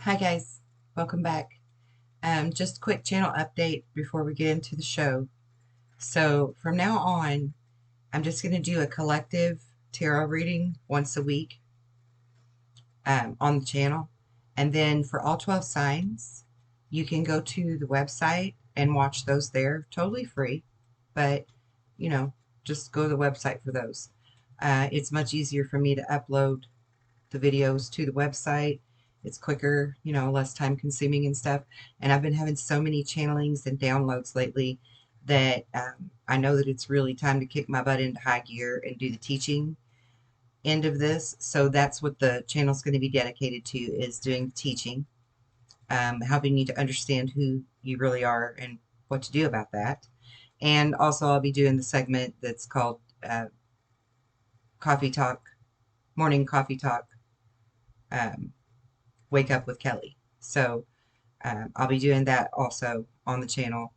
Hi guys, welcome back. Just a quick channel update before we get into the show. So from now on, I'm just going to do a collective tarot reading once a week on the channel. And then for all 12 signs, you can go to the website and watch those there, totally free. But, you know, just go to the website for those. It's much easier for me to upload the videos to the website. It's quicker, less time consuming and stuff. And I've been having so many channelings and downloads lately that I know that it's really time to kick my butt into high gear and do the teaching end of this. So that's what the channel is going to be dedicated to, is doing teaching, helping you to understand who you really are and what to do about that. And also I'll be doing the segment that's called Coffee Talk, Morning Coffee Talk, Wake Up with Kelly. So I'll be doing that also on the channel.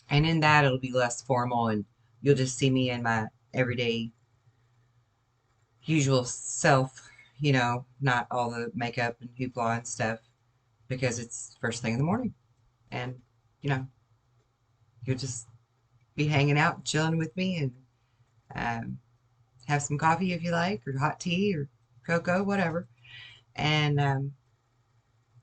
And in that, it'll be less formal and you'll just see me in my everyday, usual self, not all the makeup and hoopla and stuff, because it's first thing in the morning. And, you'll just be hanging out, chilling with me, and have some coffee if you like, or hot tea, or cocoa, whatever. And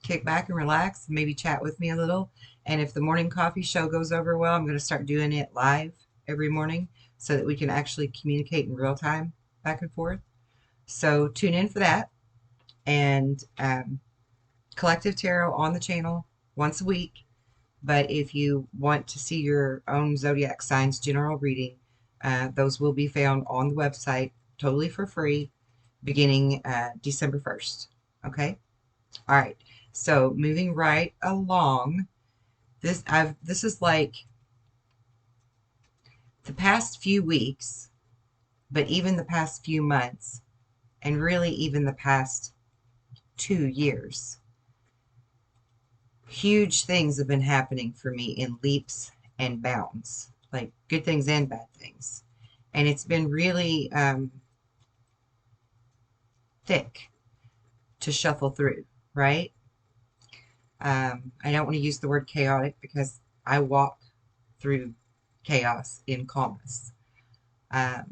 kick back and relax and maybe chat with me a little. And if the morning coffee show goes over well, I'm going to start doing it live every morning so that we can actually communicate in real time back and forth. So tune in for that. And collective tarot on the channel once a week. But if you want to see your own zodiac signs general reading, those will be found on the website totally for free beginning December 1st. Okay? All right. So moving right along, this is like the past few weeks, but even the past few months, and really even the past 2 years. Huge things have been happening for me in leaps and bounds, like good things and bad things. And it's been really thick to shuffle through, right? I don't want to use the word chaotic because I walk through chaos in calmness. But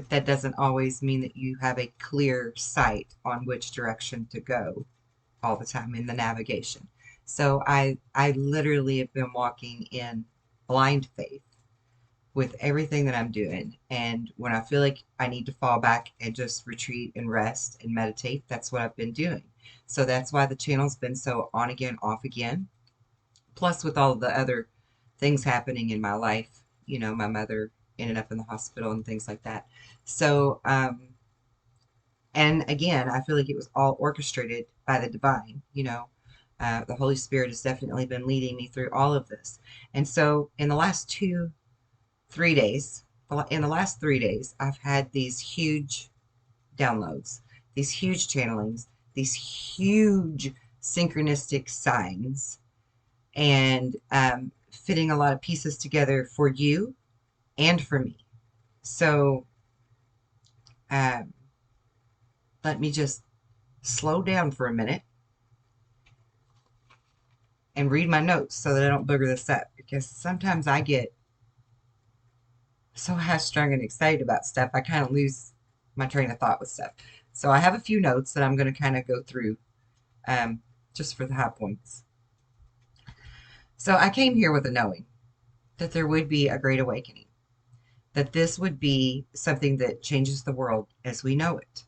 that doesn't always mean that you have a clear sight on which direction to go all the time in the navigation. So I literally have been walking in blind faith with everything that I'm doing. And when I feel like I need to fall back and just retreat and rest and meditate, that's what I've been doing. So that's why the channel's been so on again, off again. Plus with all the other things happening in my life, my mother ended up in the hospital and things like that. So, and again, I feel like it was all orchestrated by the divine, the Holy Spirit has definitely been leading me through all of this. And so in the last 3 days, I've had these huge downloads, these huge channelings, these huge synchronistic signs, and fitting a lot of pieces together for you and for me. So let me just slow down for a minute and read my notes so that I don't booger this up, because sometimes I get so high-strung and excited about stuff, I kind of lose my train of thought with stuff. So I have a few notes that I'm going to kind of go through just for the high points. So I came here with a knowing that there would be a great awakening, that this would be something that changes the world as we know it,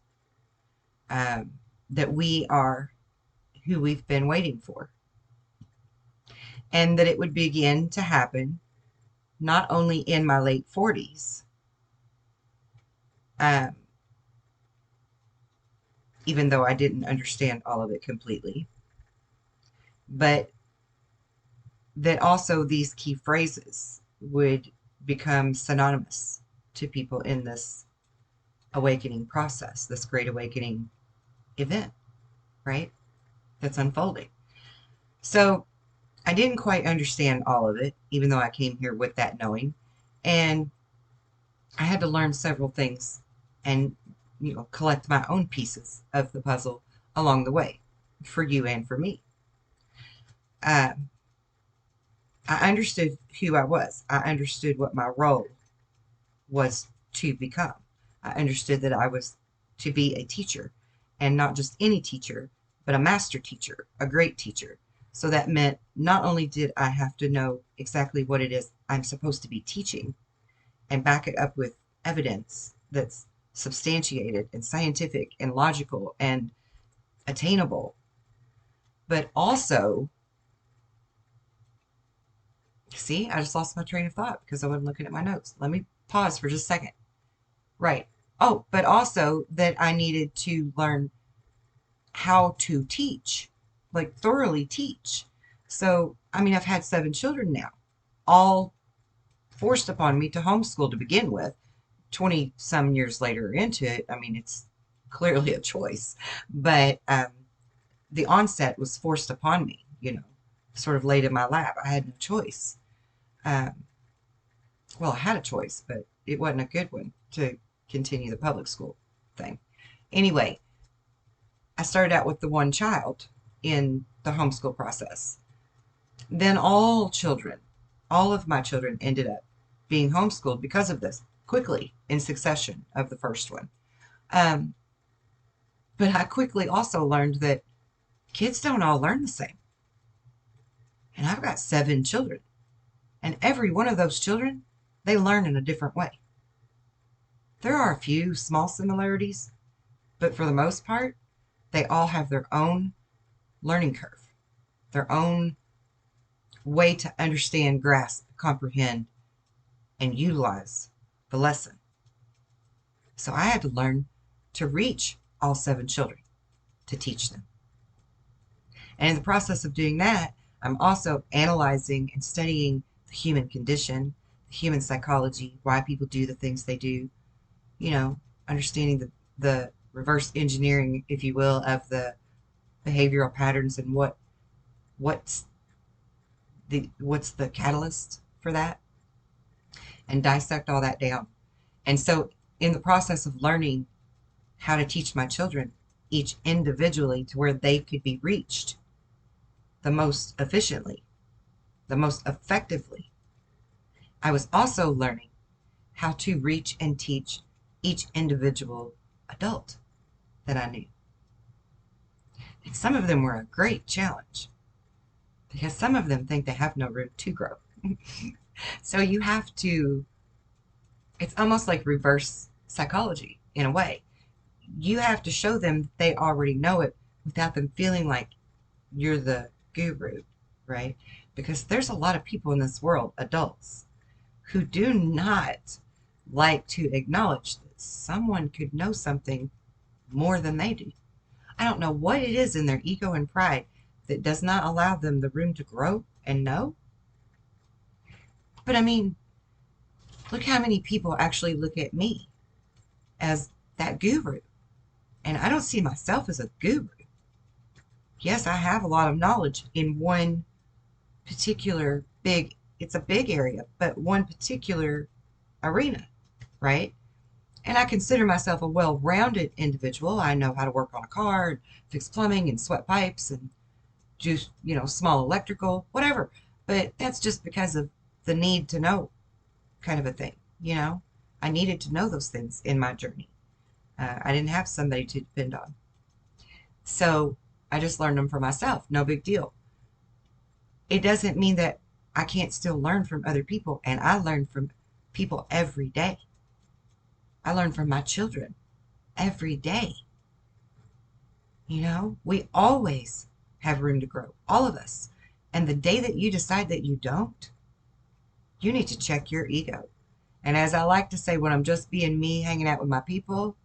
that we are who we've been waiting for, and that it would begin to happen not only in my late 40s, even though I didn't understand all of it completely, but that also these key phrases would become synonymous to people in this awakening process, this great awakening event, right? That's unfolding. So I didn't quite understand all of it, even though I came here with that knowing. And I had to learn several things and, collect my own pieces of the puzzle along the way. for you and for me. Um, I understood who I was. I understood what my role was to become. I understood that I was to be a teacher, and not just any teacher, but a master teacher, a great teacher. So that meant not only did I have to know exactly what it is I'm supposed to be teaching and back it up with evidence that's substantiated and scientific and logical and attainable, but also, see, I just lost my train of thought because I wasn't looking at my notes. Let me pause for just a second. Right. Oh, but also that I needed to learn how to teach, like thoroughly teach. So, I mean, I've had 7 children now, all forced upon me to homeschool to begin with. 20 some years later into it, I mean, it's clearly a choice, but the onset was forced upon me, sort of laid in my lap. I had no choice. Um, well, I had a choice, but it wasn't a good one to continue the public school thing. Anyway, I started out with the one child in the homeschool process. Then all of my children ended up being homeschooled because of this, quickly in succession of the first one. Um, but I quickly also learned that kids don't all learn the same. And I've got 7 children. And every one of those children, they learn in a different way. There are a few small similarities, but for the most part, they all have their own learning curve, their own way to understand, grasp, comprehend, and utilize the lesson. So I had to learn to reach all 7 children to teach them. And in the process of doing that, I'm also analyzing and studying the human condition, the human psychology, why people do the things they do, understanding the reverse engineering, if you will, of the behavioral patterns and what's the catalyst for that, and dissect all that down. And so in the process of learning how to teach my children, each individually, to where they could be reached the most efficiently, the most effectively, I was also learning how to reach and teach each individual adult that I knew. And some of them were a great challenge because some of them think they have no room to grow. So you have to, it's almost like reverse psychology in a way. You have to show them they already know it without them feeling like you're the guru, right? Because there's a lot of people in this world, adults, who do not like to acknowledge that someone could know something more than they do. I don't know what it is in their ego and pride that does not allow them the room to grow and know. But I mean, look how many people actually look at me as that guru. And I don't see myself as a guru. Yes, I have a lot of knowledge in one particular it's a big area, but one particular arena, right? And I consider myself a well-rounded individual. I know how to work on a car, and fix plumbing and sweat pipes and do, small electrical, whatever. But that's just because of the need to know kind of a thing, I needed to know those things in my journey. I didn't have somebody to depend on. So I just learned them for myself. No big deal. It doesn't mean that I can't still learn from other people. And I learn from people every day. I learn from my children every day. We always have room to grow, all of us. And the day that you decide that you don't, you need to check your ego. And as I like to say, when I'm just being me, hanging out with my people,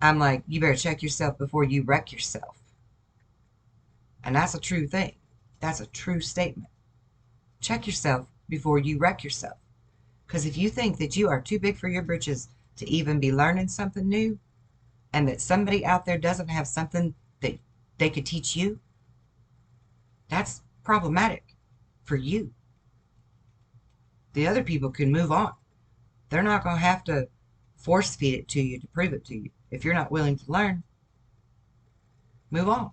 I'm like, you better check yourself before you wreck yourself. And that's a true thing. That's a true statement. Check yourself before you wreck yourself. Because if you think that you are too big for your britches to even be learning something new, and that somebody out there doesn't have something that they could teach you, that's problematic for you. The other people can move on. They're not going to have to force feed it to you to prove it to you. If you're not willing to learn, move on.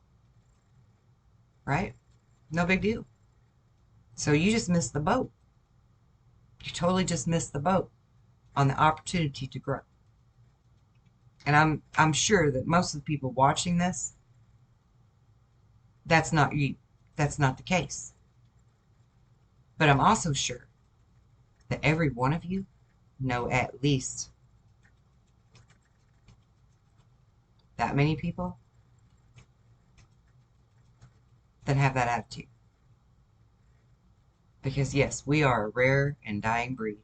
right? No big deal. So you just missed the boat. You totally just missed the boat on the opportunity to grow. And I'm sure that most of the people watching this, that's not you. That's not the case. But I'm also sure that every one of you know at least that many people that have that attitude. Because yes, we are a rare and dying breed.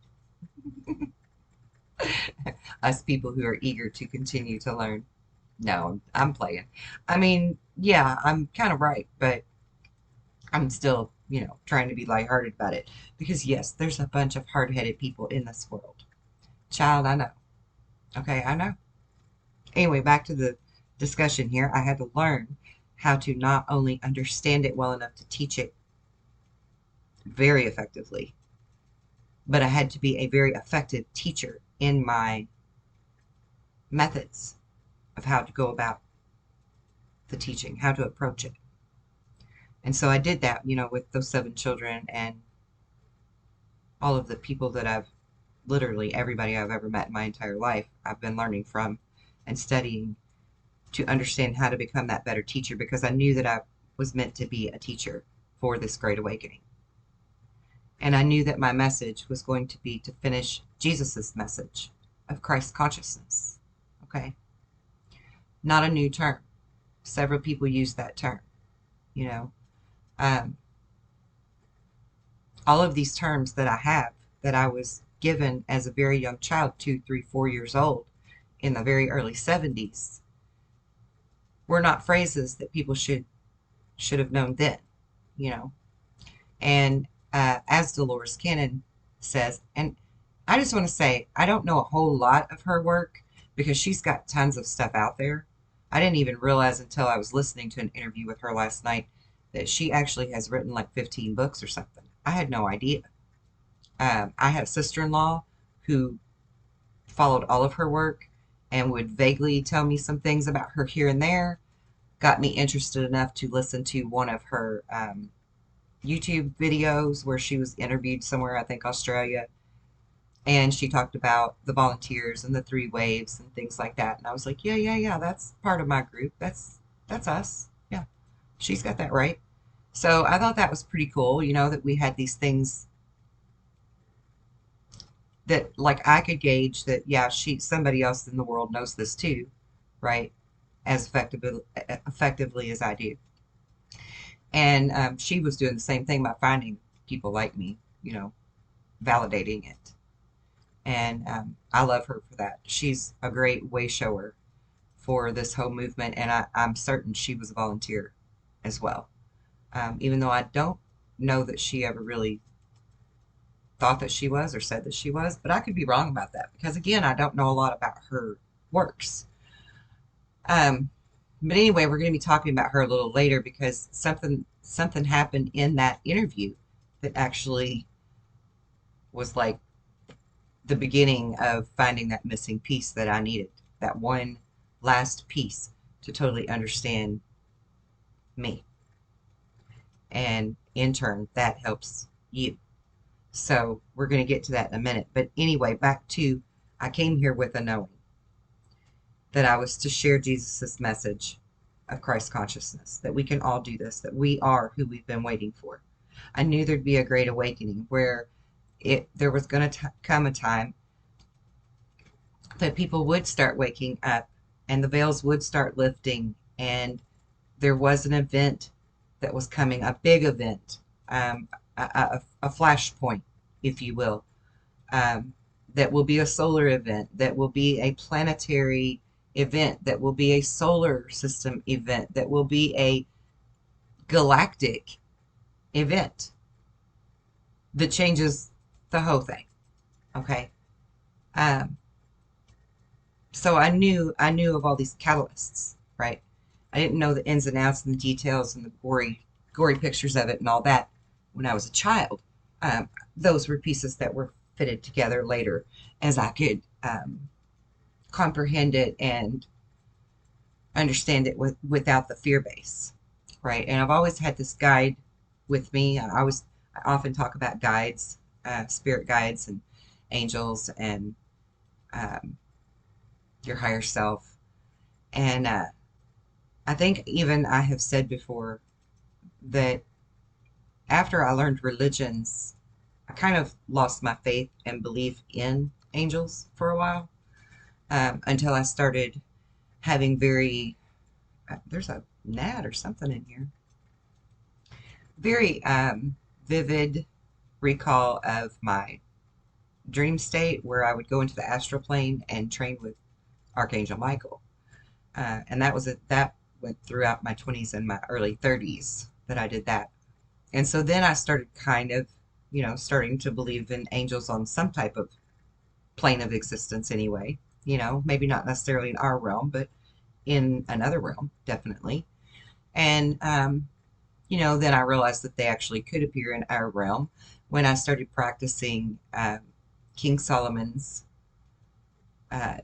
Us people who are eager to continue to learn. No, I'm playing. I mean, yeah, I'm kind of right, but I'm still, trying to be lighthearted about it. Because yes, there's a bunch of hard-headed people in this world. Child, I know. Okay, I know. Anyway, back to the discussion here. I had to learn how to not only understand it well enough to teach it very effectively, but I had to be a very effective teacher in my methods of how to go about the teaching, how to approach it. And so I did that, with those 7 children and all of the people that literally everybody I've ever met in my entire life, I've been learning from and studying to understand how to become that better teacher, because I knew that I was meant to be a teacher for this Great Awakening. And I knew that my message was going to be to finish Jesus's message of Christ consciousness. Okay? Not a new term. Several people use that term. All of these terms that I have, that I was given as a very young child, 2, 3, 4 years old, in the very early 70s, were not phrases that people should have known then, And as Dolores Cannon says, and I just want to say, I don't know a whole lot of her work because she's got tons of stuff out there. I didn't even realize until I was listening to an interview with her last night that she actually has written like 15 books or something. I had no idea. I had a sister-in-law who followed all of her work and would vaguely tell me some things about her here and there. Got me interested enough to listen to one of her YouTube videos where she was interviewed somewhere, I think Australia, and she talked about the volunteers and the 3 waves and things like that. And I was like, yeah, that's part of my group. That's us. Yeah, she's got that right. So I thought that was pretty cool, that we had these things that, like, I could gauge that, yeah, somebody else in the world knows this too, right? As effectively as I do. And she was doing the same thing by finding people like me, validating it. And I love her for that. She's a great way shower for this whole movement, and I'm certain she was a volunteer as well. Even though I don't know that she ever really thought that she was or said that she was, but I could be wrong about that because, again, I don't know a lot about her works. But anyway, we're going to be talking about her a little later because something happened in that interview that actually was like the beginning of finding that missing piece that I needed, that one last piece to totally understand me. And in turn, that helps you. So we're going to get to that in a minute. But anyway, back to, I came here with a knowing that I was to share Jesus's message of Christ consciousness, that we can all do this, that we are who we've been waiting for. I knew there'd be a great awakening where there was going to come a time that people would start waking up and the veils would start lifting, and there was an event that was coming, a big event, a flashpoint, if you will, that will be a solar event, that will be a planetary event, that will be a solar system event, that will be a galactic event that changes the whole thing. Okay. So I knew of all these catalysts, right? I didn't know the ins and outs and the details and the gory pictures of it and all that when I was a child. Those were pieces that were fitted together later as I could comprehend it and understand it without the fear base. right? And I've always had this guide with me. I often talk about guides, spirit guides and angels and um, your higher self. And I think even I have said before that after I learned religions, I kind of lost my faith and belief in angels for a while, until I started having very, there's a gnat or something in here, very vivid recall of my dream state where I would go into the astral plane and train with Archangel Michael. And that went throughout my 20s and my early 30s that I did that. And so then I started kind of, starting to believe in angels on some type of plane of existence anyway. Maybe not necessarily in our realm, but in another realm, definitely. And, then I realized that they actually could appear in our realm when I started practicing King Solomon's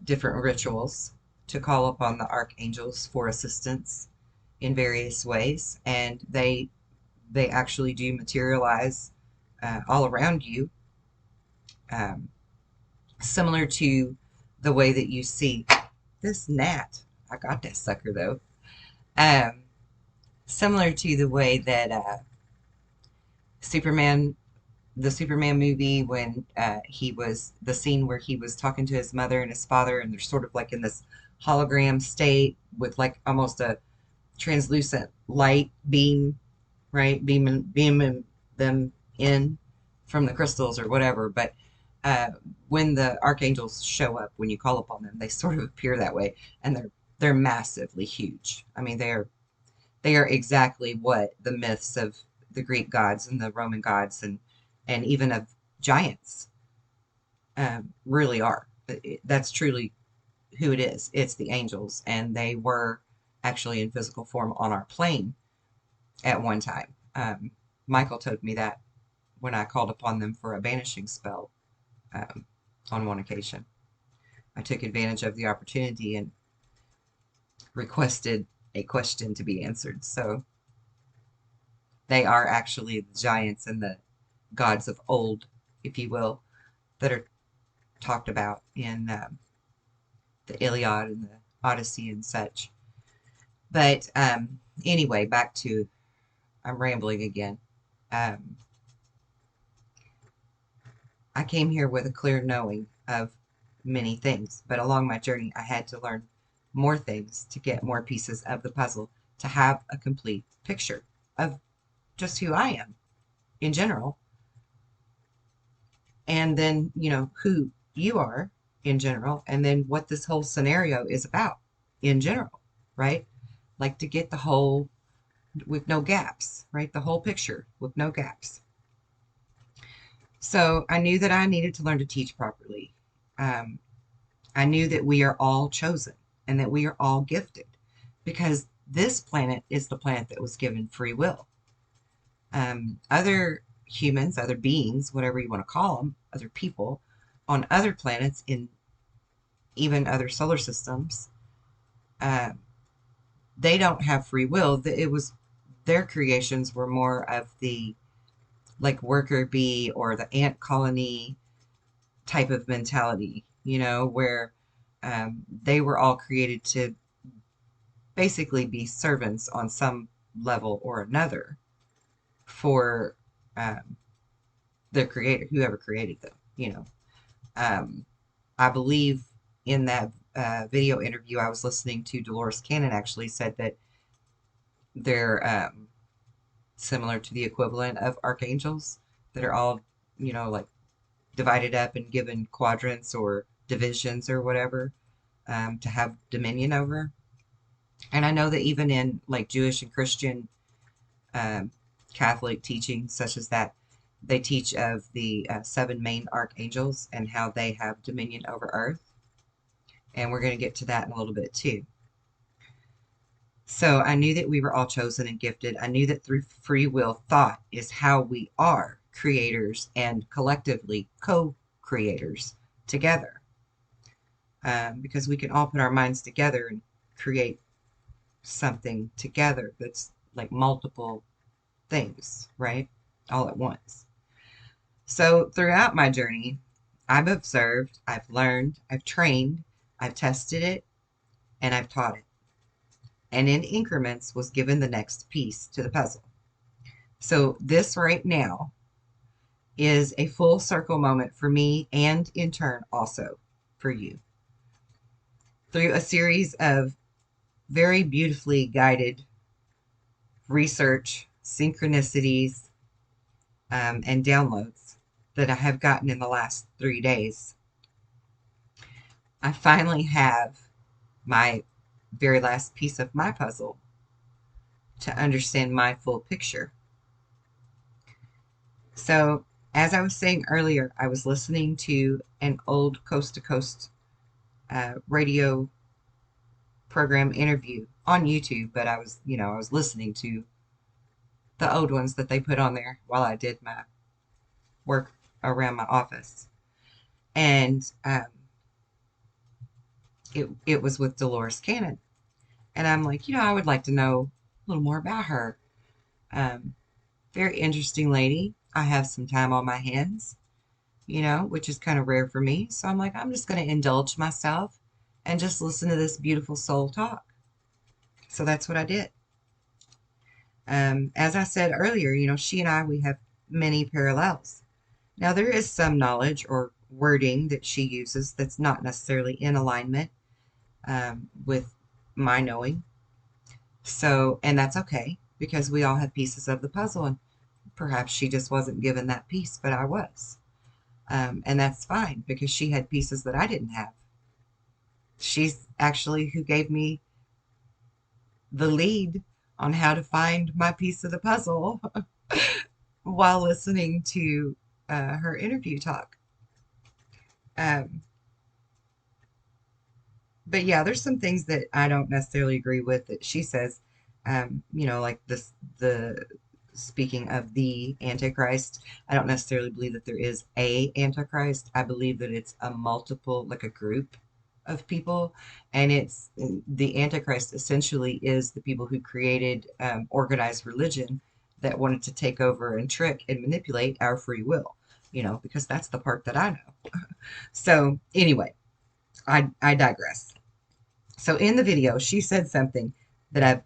different rituals to call upon the archangels for assistance in various ways. And they actually do materialize all around you, um, similar to the way that you see this gnat. I got that sucker though. Um, Similar to the way that Superman, the Superman movie, when he was the scene where he was talking to his mother and his father, and they're sort of like in this hologram state with like almost a translucent light beam, right? Beaming them in from the crystals or whatever. But when the archangels show up, when you call upon them, they sort of appear that way, and they're massively huge. I mean, they are exactly what the myths of the Greek gods and the Roman gods and even of giants really are. That's truly who it is. It's the angels, and they were actually in physical form on our plane at one time. Michael told me that when I called upon them for a banishing spell um, on one occasion. I took advantage of the opportunity and requested a question to be answered. So they are actually the giants and the gods of old, if you will, that are talked about in the Iliad and the Odyssey and such. But anyway, back to, I'm rambling again. Um, I came here with a clear knowing of many things, but along my journey, I had to learn more things to get more pieces of the puzzle to have a complete picture of just who I am in general, and then, who you are in general, and then what this whole scenario is about in general, right? Like to get the whole with no gaps, right? The whole picture with no gaps. So I knew that I needed to learn to teach properly. Um, I knew that we are all chosen and that we are all gifted because this planet is the planet that was given free will. Other humans, other beings, whatever you want to call them, other people on other planets in even other solar systems, uh, they don't have free will. It was their creations were more of the like worker bee or the ant colony type of mentality, where they were all created to basically be servants on some level or another for um, their creator, whoever created them. Um, I believe in that video interview I was listening to, Dolores Cannon actually said that they're similar to the equivalent of archangels that are all, like divided up and given quadrants or divisions or whatever to have dominion over. And I know that even in like Jewish and Christian um, Catholic teachings, such as that, they teach of the seven main archangels and how they have dominion over earth. And we're going to get to that in a little bit too. So I knew that we were all chosen and gifted. I knew that through free will, thought is how we are creators and collectively co-creators together. Because we can all put our minds together and create something together that's like multiple things, right? All at once. So throughout my journey, I've observed, I've learned, I've trained, I've tested it, and I've taught it. And in increments was given the next piece to the puzzle. So this right now is a full circle moment for me, and in turn also for you. Through a series of very beautifully guided research, synchronicities, and downloads that I have gotten in the last 3 days, I finally have my very last piece of my puzzle to understand my full picture. So, as I was saying earlier, I was listening to an old Coast to Coast radio program interview on YouTube, but I was listening to the old ones that they put on there while I did my work around my office. And it was with Dolores Cannon. And I'm like, I would like to know a little more about her. Very interesting lady. I have some time on my hands, which is kind of rare for me. So I'm like, I'm just going to indulge myself and just listen to this beautiful soul talk. So that's what I did. As I said earlier, she and I, we have many parallels. Now, there is some knowledge or wording that she uses that's not necessarily in alignment with my knowing. So, and that's okay, because we all have pieces of the puzzle, and perhaps she just wasn't given that piece, but I was. And that's fine, because she had pieces that I didn't have. She's actually who gave me the lead on how to find my piece of the puzzle while listening to her interview talk. But yeah, there's some things that I don't necessarily agree with that she says, like this, speaking of the Antichrist, I don't necessarily believe that there is a Antichrist. I believe that it's a multiple, like a group of people, and it's the Antichrist essentially is the people who created organized religion that wanted to take over and trick and manipulate our free will, because that's the part that I know. So anyway, I digress. So in the video, she said something that I've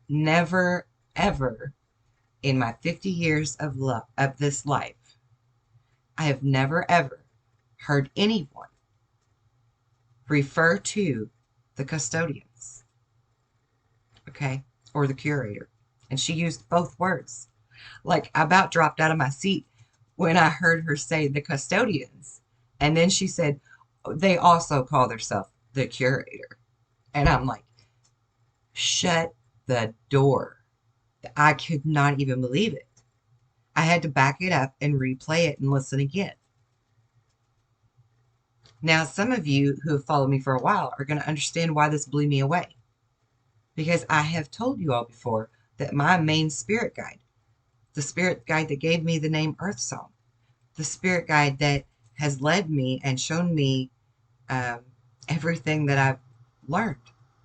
never, ever, in my 50 years of this life, I have never, ever heard anyone refer to the custodians, okay, or the curator. And she used both words. Like, I about dropped out of my seat when I heard her say the custodians. And then she said, they also call themselves the curator. And I'm like, shut the door. I could not even believe it. I had to back it up and replay it and listen again. Now, some of you who have followed me for a while are going to understand why this blew me away. Because I have told you all before that my main spirit guide, the spirit guide that gave me the name EarthSong, the spirit guide that has led me and shown me everything that I've learned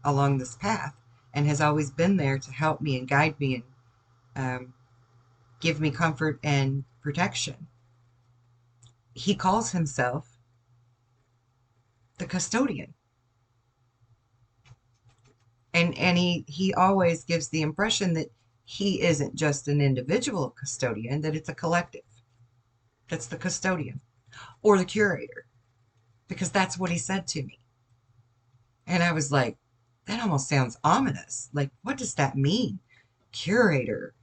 along this path, and has always been there to help me and guide me and give me comfort and protection. He calls himself the custodian. And he always gives the impression that he isn't just an individual custodian, that it's a collective. That's the custodian or the curator, because that's what he said to me. And I was like, that almost sounds ominous. Like, what does that mean? Curator.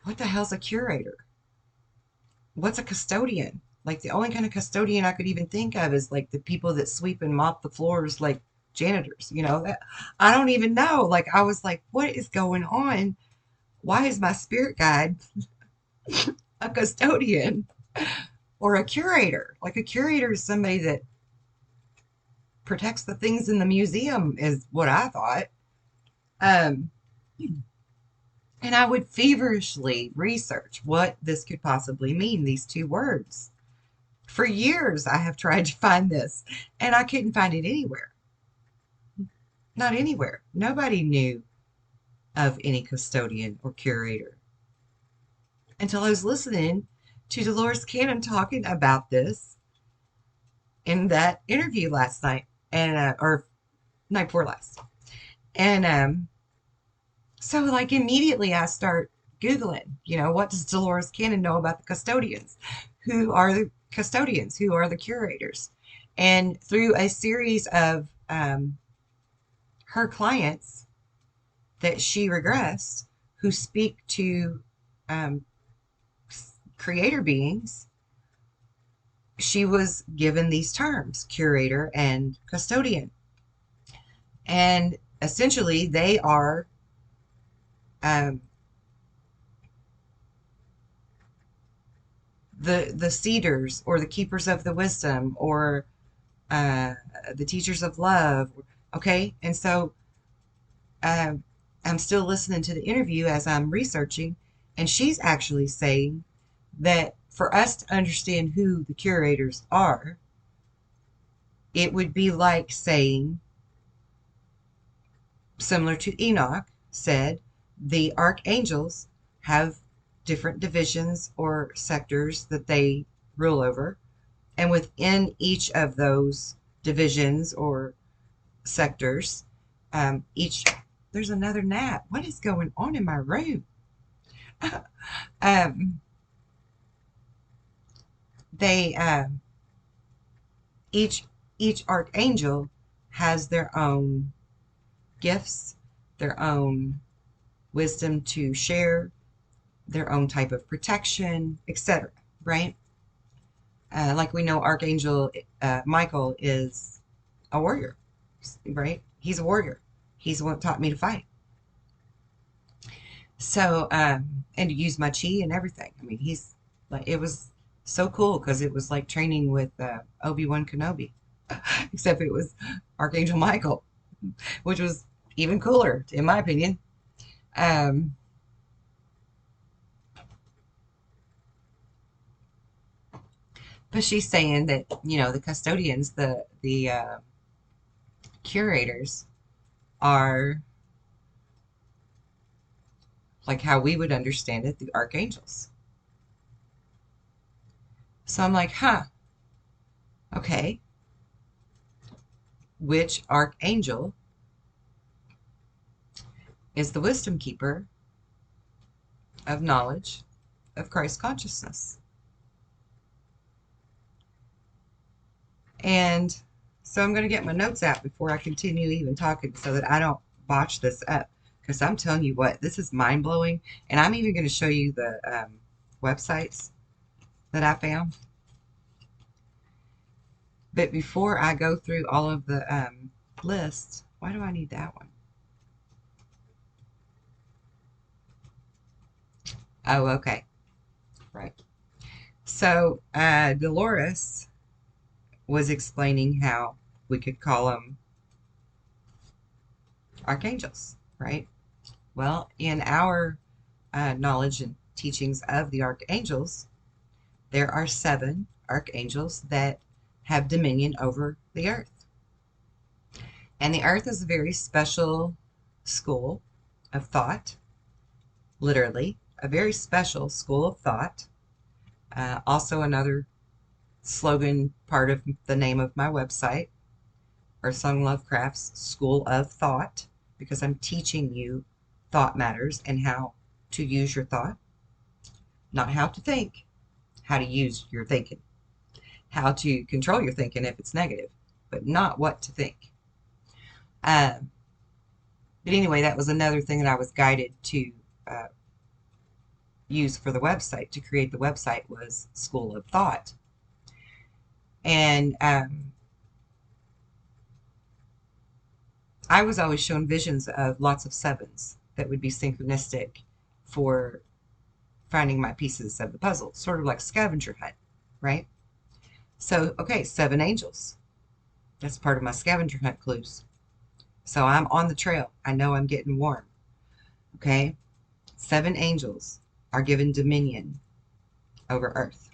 What the hell's a curator? What's a custodian? Like, the only kind of custodian I could even think of is like the people that sweep and mop the floors, like janitors, that I don't even know. Like, I was like, what is going on? Why is my spirit guide a custodian or a curator? Like, a curator is somebody that protects the things in the museum, is what I thought. And I would feverishly research what this could possibly mean, these two words. For years, I have tried to find this, and I couldn't find it anywhere. Not anywhere. Nobody knew of any custodian or curator until I was listening to Dolores Cannon talking about this in that interview last night, and or night before last. And so like immediately I start Googling, what does Dolores Cannon know about the custodians? Who are the custodians? Who are the curators? And through a series of her clients that she regressed who speak to um, creator beings, she was given these terms, curator and custodian. And essentially, they are um, the seeders or the keepers of the wisdom or uh, the teachers of love. Okay, and so um, I'm still listening to the interview as I'm researching, and she's actually saying that for us to understand who the curators are, it would be like saying, similar to Enoch said, the archangels have different divisions or sectors that they rule over. And within each of those divisions or sectors, each, there's another gnat. What is going on in my room? um, they, each, each archangel has their own gifts, their own wisdom to share, their own type of protection, etc. Right? Like we know, Archangel Michael is a warrior, right? He's a warrior. He's the one that taught me to fight. So, and to use my chi and everything. I mean, he's like, it was so cool because it was like training with Obi-Wan Kenobi, except it was Archangel Michael, which was even cooler, in my opinion. Um, but she's saying that, the custodians, the curators are like how we would understand it, the archangels. So I'm like, huh, okay, which archangel is the wisdom keeper of knowledge of Christ consciousness? And so I'm going to get my notes out before I continue even talking so that I don't botch this up. Because I'm telling you what, this is mind-blowing. And I'm even going to show you the websites that I found. But before I go through all of the lists, why do I need that one? Oh, okay. Right. So Dolores was explaining how we could call them archangels, right? Well, in our knowledge and teachings of the archangels, there are 7 archangels that have dominion over the earth. And the earth is a very special school of thought, literally, a very special school of thought. Also, another slogan part of the name of my website, EarthSong Lovecraft's School of Thought, because I'm teaching you thought matters and how to use your thought. Not how to think, how to use your thinking. How to control your thinking if it's negative, but not what to think. But anyway, that was another thing that I was guided to use for the website, to create the website, was School of Thought. And I was always shown visions of lots of 7s that would be synchronistic for finding my pieces of the puzzle, sort of like scavenger hunt, right? So, okay, 7 angels. That's part of my scavenger hunt clues. So I'm on the trail. I know I'm getting warm. Okay? 7 angels are given dominion over Earth.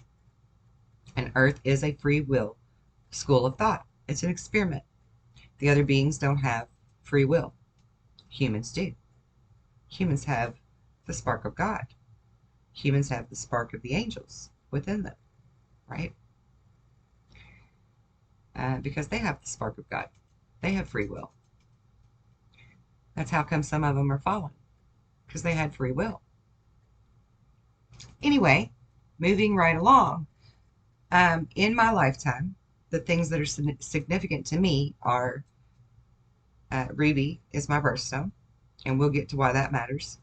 And Earth is a free will school of thought. It's an experiment. The other beings don't have free will. Humans do. Humans have the spark of God. Humans have the spark of the angels within them, right? Because they have the spark of God. They have free will. That's how come some of them are fallen, because they had free will. Anyway, moving right along. In my lifetime, the things that are significant to me are ruby is my birthstone, and we'll get to why that matters.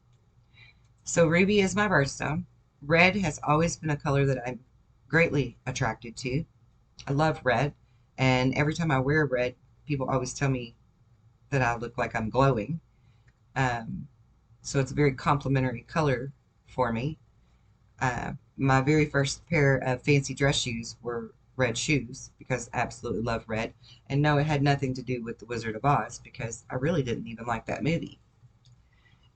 So ruby is my birthstone. Red has always been a color that I'm greatly attracted to. I love red, and every time I wear red, people always tell me that I look like I'm glowing. So it's a very complimentary color for me. My very first pair of fancy dress shoes were red shoes because I absolutely love red. And no, it had nothing to do with The Wizard of Oz because I really didn't even like that movie.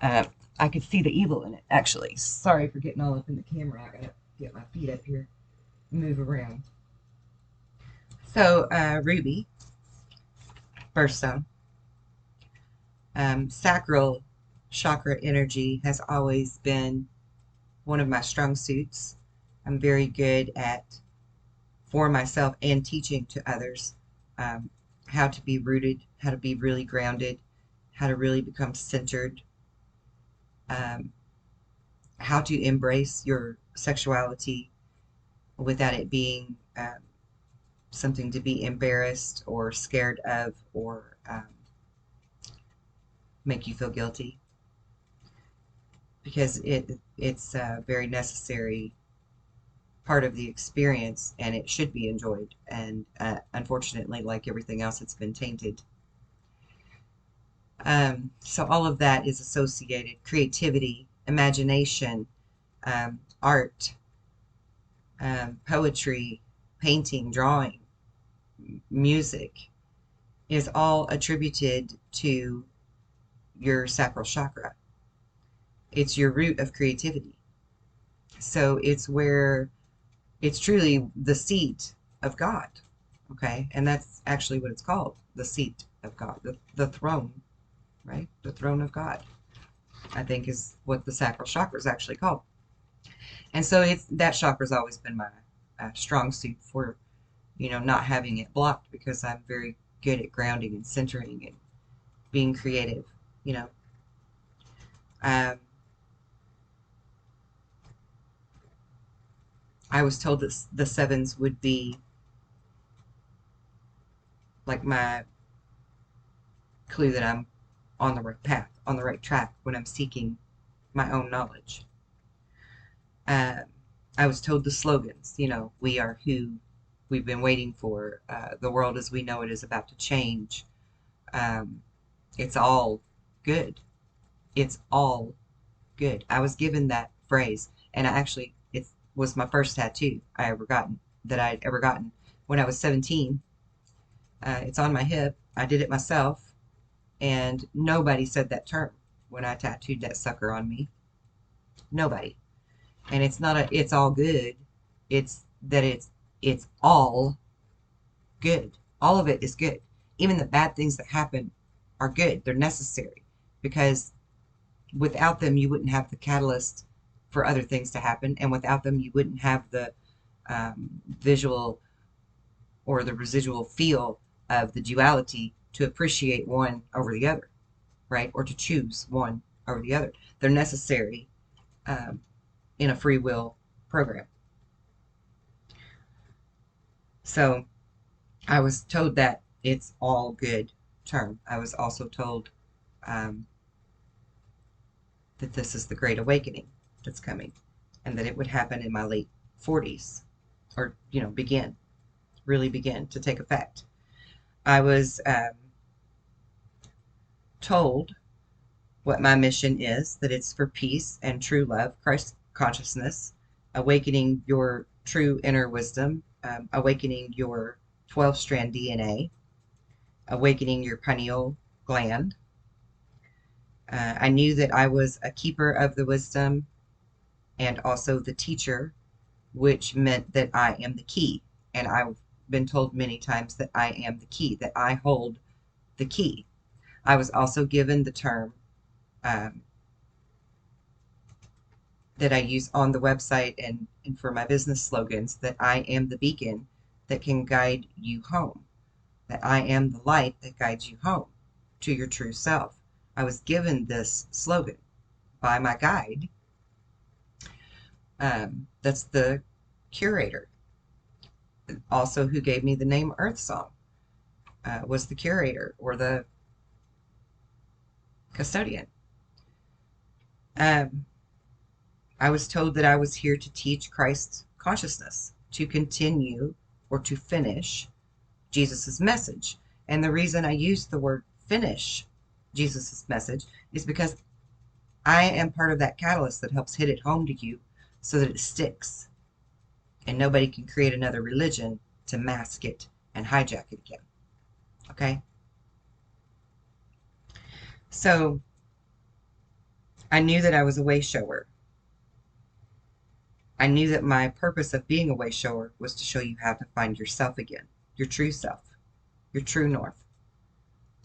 I could see the evil in it, actually. Sorry for getting all up in the camera. I gotta get my feet up here, move around. So, ruby, birthstone. Sacral chakra energy has always been one of my strong suits. I'm very good at, for myself and teaching to others, how to be rooted, how to be really grounded, how to really become centered, how to embrace your sexuality without it being something to be embarrassed or scared of or make you feel guilty, because it's a very necessary part of the experience and it should be enjoyed, and unfortunately, like everything else, it's been tainted. So all of that is associated: creativity, imagination, art, poetry, painting, drawing, music is all attributed to your sacral chakra. It's your root of creativity. So it's where it's truly the seat of God. Okay? And that's actually what it's called, the seat of God, the throne, right? The throne of God, I think, is what the sacral chakra is actually called. And so that chakra's always been my strong suit for, not having it blocked, because I'm very good at grounding and centering and being creative, you know. I was told that the sevens would be like my clue that I'm on the right path, on the right track when I'm seeking my own knowledge. I was told the slogans, we are who we've been waiting for. The world as we know it is about to change. It's all good. It's all good. I was given that phrase, and it was my first tattoo I'd ever gotten when I was 17. It's on my hip. I did it myself, and nobody said that term when I tattooed that sucker on me. Nobody. And it's all good. It's that it's all good. All of it is good. Even the bad things that happen are good. They're necessary, because without them you wouldn't have the catalyst for other things to happen, and without them you wouldn't have the visual or the residual feel of the duality to appreciate one over the other, right? Or to choose one over the other. They're necessary in a free will program. So I was told that it's all good term. I was also told that this is the great awakening that's coming, and that it would happen in my late 40s, or really begin to take effect. I was told what my mission is, that it's for peace and true love, Christ consciousness, awakening your true inner wisdom, awakening your 12-strand DNA, awakening your pineal gland. I knew that I was a keeper of the wisdom and also the teacher, which meant that I am the key. And I've been told many times that I am the key, that I hold the key. I was also given the term that I use on the website and for my business slogans, that I am the beacon that can guide you home, that I am the light that guides you home to your true self. I was given this slogan by my guide. That's the curator, also who gave me the name EarthSong, was the curator or the custodian. I was told that I was here to teach Christ's consciousness, to continue or to finish Jesus's message. And the reason I use the word finish Jesus's message is because I am part of that catalyst that helps hit it home to you so that it sticks. And nobody can create another religion to mask it and hijack it again. Okay? So I knew that I was a way shower. I knew that my purpose of being a way shower was to show you how to find yourself again, your true self, your true north,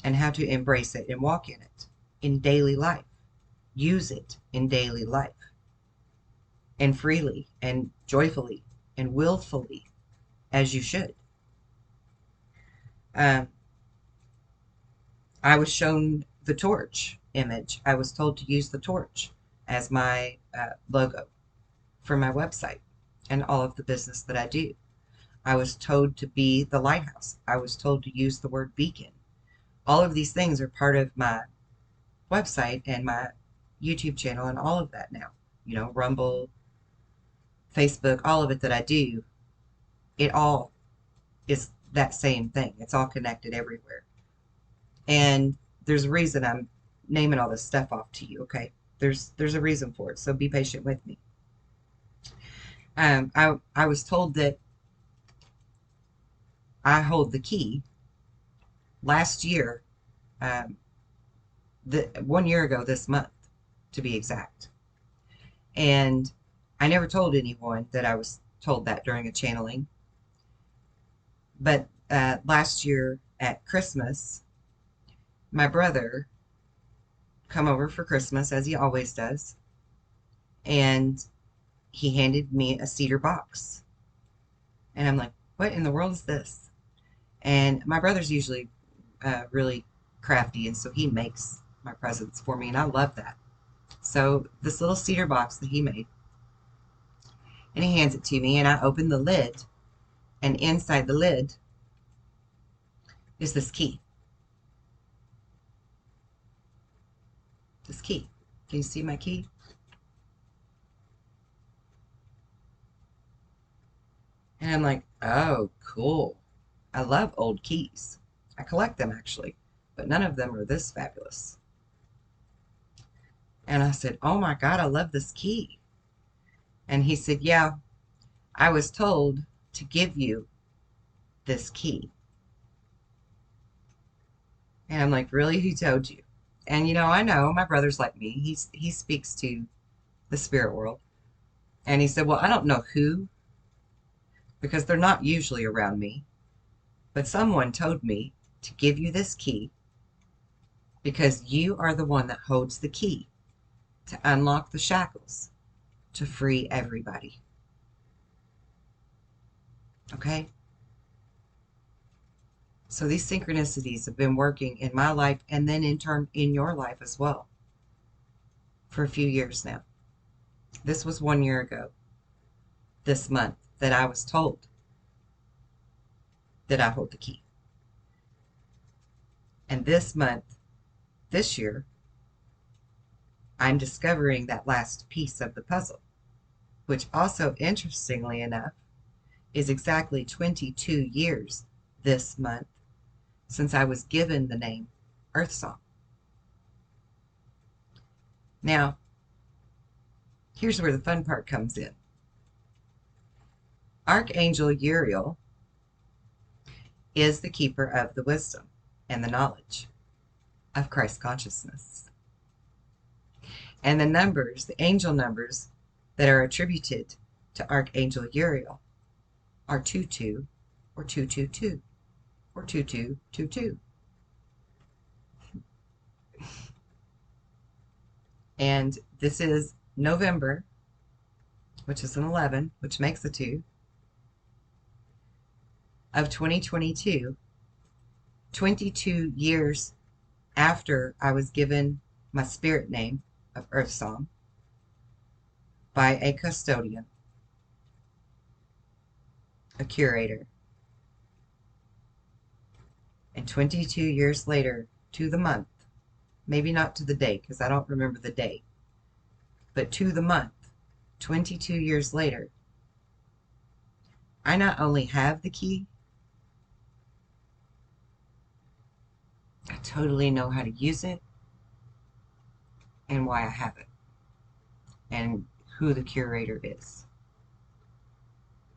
and how to embrace it and walk in it in daily life. Use it in daily life, and freely and joyfully and willfully, as you should. I was shown the torch image. I was told to use the torch as my logo for my website and all of the business that I do. I was told to be the lighthouse. I was told to use the word beacon. All of these things are part of my website and my YouTube channel and all of that now. You know, Rumble, Facebook, all of it that I do, it all is that same thing. It's all connected everywhere. And there's a reason I'm naming all this stuff off to you, okay? There's a reason for it, so be patient with me. I was told that I hold the key. Last year, 1 year ago this month, to be exact. And I never told anyone that I was told that during a channeling. But last year at Christmas, my brother come over for Christmas, as he always does, and he handed me a cedar box. And I'm like, what in the world is this? And my brother's usually really crafty, and so he makes my presents for me, and I love that. So this little cedar box that he made, and he hands it to me, and I open the lid, and inside the lid is this key. This key. Can you see my key? And I'm like, oh, cool. I love old keys. I collect them, actually, but none of them are this fabulous. And I said, oh my God, I love this key. And he said, yeah, I was told to give you this key. And I'm like, really? Who told you? And you know, I know my brother's like me. He speaks to the spirit world. And he said, well, I don't know who, because they're not usually around me, but someone told me to give you this key because you are the one that holds the key to unlock the shackles, to free everybody. Okay? So these synchronicities have been working in my life and then in turn in your life as well for a few years now. This was 1 year ago, this month, that I was told that I hold the key. And this month, this year, I'm discovering that last piece of the puzzle, which also, interestingly enough, is exactly 22 years this month since I was given the name EarthSong. Now, here's where the fun part comes in. Archangel Uriel is the keeper of the wisdom and the knowledge of Christ consciousness. And the numbers, the angel numbers that are attributed to Archangel Uriel are 22 or 222 or 2222. And this is November which is an 11, which makes a 2, of 2022, 22 years after I was given my spirit name of EarthSong by a custodian, a curator. And 22 years later, to the month, maybe not to the date because I don't remember the date, but to the month, 22 years later, I not only have the key, I totally know how to use it and why I have it and who the curator is.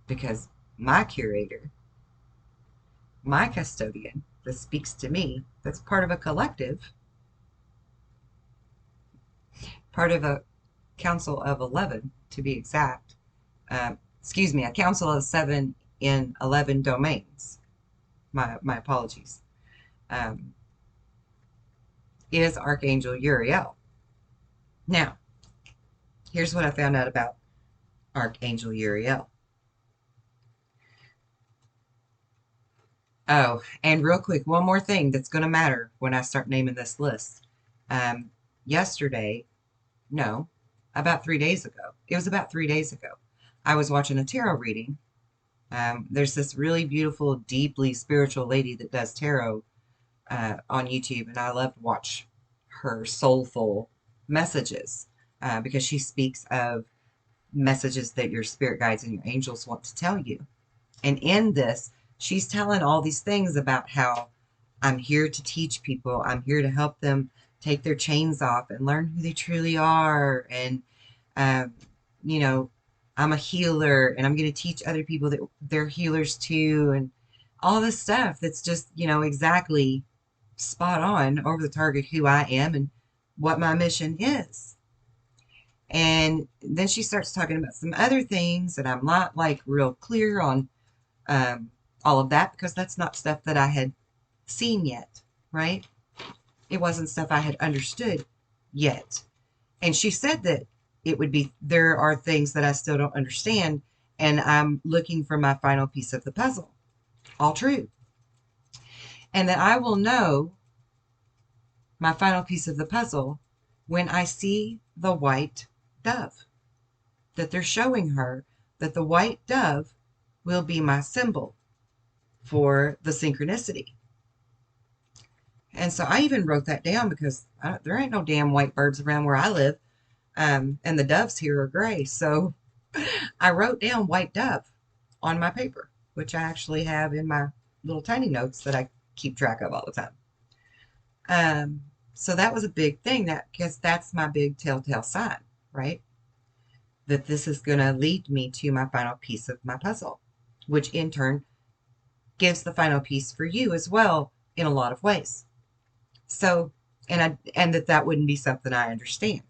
Because my curator, my custodian that speaks to me, that's part of a collective, part of a council of 11 to be exact, excuse me, a council of 7 in 11 domains. My apologies. Is Archangel Uriel. Now, here's what I found out about Archangel Uriel. Oh, and real quick, one more thing that's going to matter when I start naming this list. Yesterday, no, about 3 days ago, it was about 3 days ago, I was watching a tarot reading. There's this really beautiful, deeply spiritual lady that does tarot on YouTube, and I love to watch her soulful messages because she speaks of messages that your spirit guides and your angels want to tell you. And in this, she's telling all these things about how I'm here to teach people. I'm here to help them take their chains off and learn who they truly are. And, you know, I'm a healer and I'm going to teach other people that they're healers too. And all this stuff that's just, you know, exactly spot on over the target who I am and what my mission is. And then she starts talking about some other things that I'm not like real clear on all of that because that's not stuff that I had seen yet, right? It wasn't stuff I had understood yet. And she said that it would be, there are things that I still don't understand and I'm looking for my final piece of the puzzle. All true. And that I will know my final piece of the puzzle when I see the white dove. That they're showing her that the white dove will be my symbol for the synchronicity. And so I even wrote that down because there ain't no damn white birds around where I live. And the doves here are gray. So I wrote down white dove on my paper, which I actually have in my little tiny notes that I keep track of all the time. So that was a big thing, that because that's my big telltale sign, right? That this is going to lead me to my final piece of my puzzle, which in turn gives the final piece for you as well in a lot of ways. So, and that wouldn't be something I understand,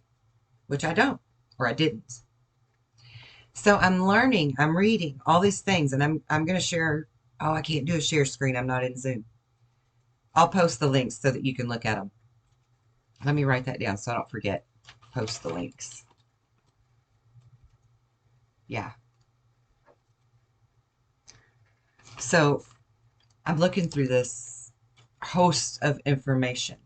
which I don't, or I didn't. So I'm learning, I'm reading all these things, and I'm going to share. Oh, I can't do a share screen. I'm not in Zoom. I'll post the links so that you can look at them. Let me write that down so I don't forget. Post the links. Yeah. So I'm looking through this host of information.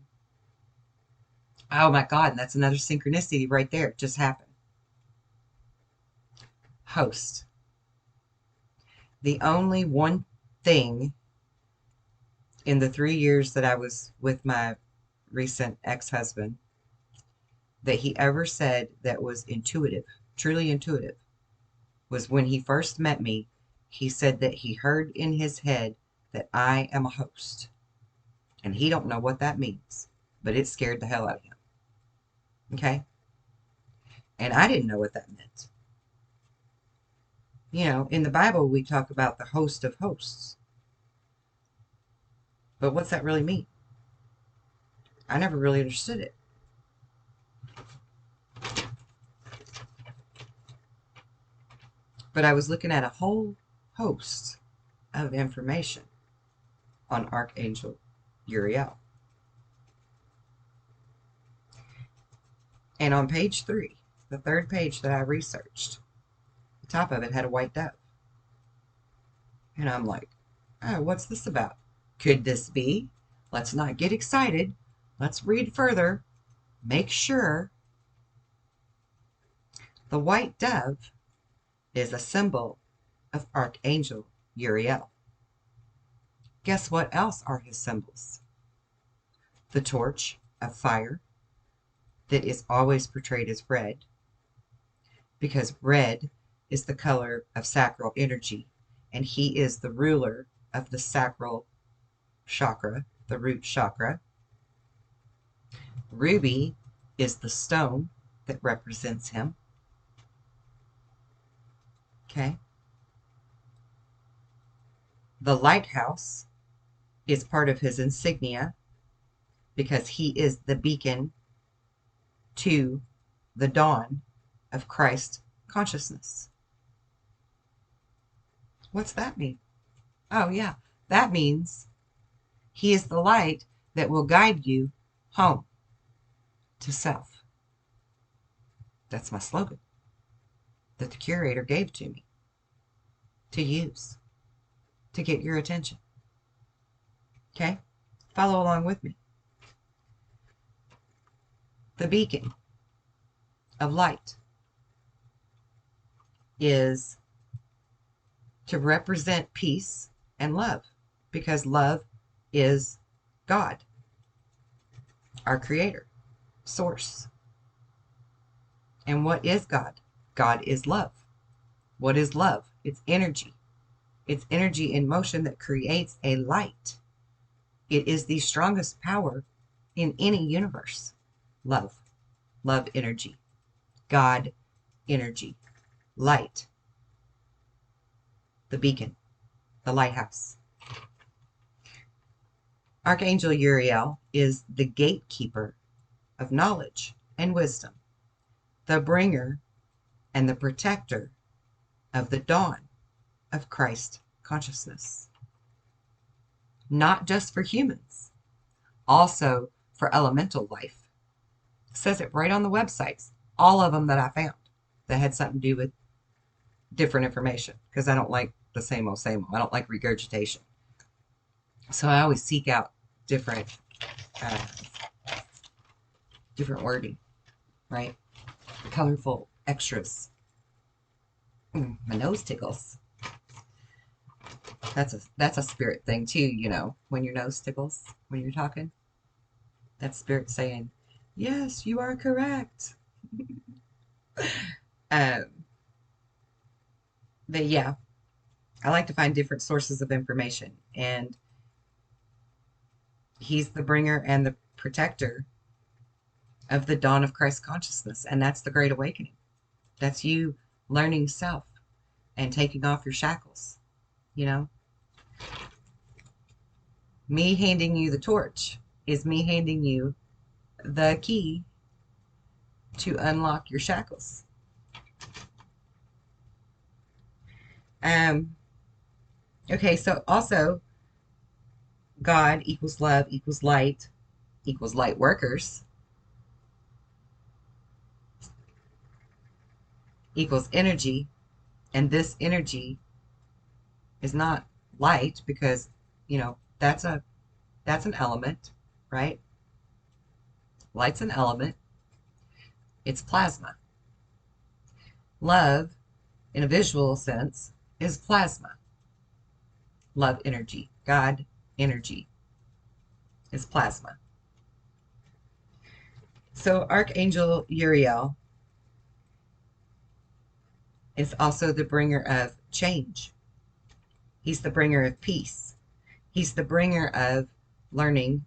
Oh my God, and that's another synchronicity right there. It just happened. Host. The only one thing in the 3 years that I was with my recent ex-husband that he ever said that was intuitive, truly intuitive, was when he first met me. He said that he heard in his head that I am a host. And he don't know what that means, but it scared the hell out of him. Okay? And I didn't know what that meant. You know, in the Bible, we talk about the host of hosts. But what's that really mean? I never really understood it. But I was looking at a whole host of information on Archangel Uriel. And on page 3, the third page that I researched, The top of it had a white dove. And I'm like, oh, what's this about? Could this be? Let's not get excited. Let's read further. Make sure. The white dove is a symbol of Archangel Uriel. Guess what else are his symbols? The torch of fire that is always portrayed as red, because red is the color of sacral energy, and he is the ruler of the sacral chakra, the root chakra. Ruby is the stone that represents him. Okay. The lighthouse is part of his insignia because he is the beacon to the dawn of Christ consciousness. What's that mean? Oh, yeah. That means he is the light that will guide you home to self. That's my slogan that the curator gave to me to use to get your attention. Okay? Follow along with me. The beacon of light is to represent peace and love, because love is God, our creator, source. And what is God? God is love. What is love? It's energy. It's energy in motion that creates a light. It is the strongest power in any universe. Love. Love energy. God energy. Light. The beacon. The lighthouse. Archangel Uriel is the gatekeeper of knowledge and wisdom, the bringer and the protector of the dawn of Christ consciousness. Not just for humans, also for elemental life. It says it right on the websites, all of them that I found that had something to do with different information, because I don't like the same old, same old. I don't like regurgitation. So I always seek out different wording, right? Colorful extras. My nose tickles. That's a spirit thing too, you know, when your nose tickles when you're talking. That's spirit saying, yes, you are correct. But yeah, I like to find different sources of information, and he's the bringer and the protector of the dawn of Christ consciousness, and that's the Great Awakening. That's you learning self and taking off your shackles, you know. Me handing you the torch is me handing you the key to unlock your shackles. Okay, so also God equals love equals light workers equals energy, and this energy is not light because, you know, that's an element, right? Light's an element. It's plasma. Love, in a visual sense, is plasma. Love energy. God energy is plasma. So Archangel Uriel is also the bringer of change. He's the bringer of peace. He's the bringer of learning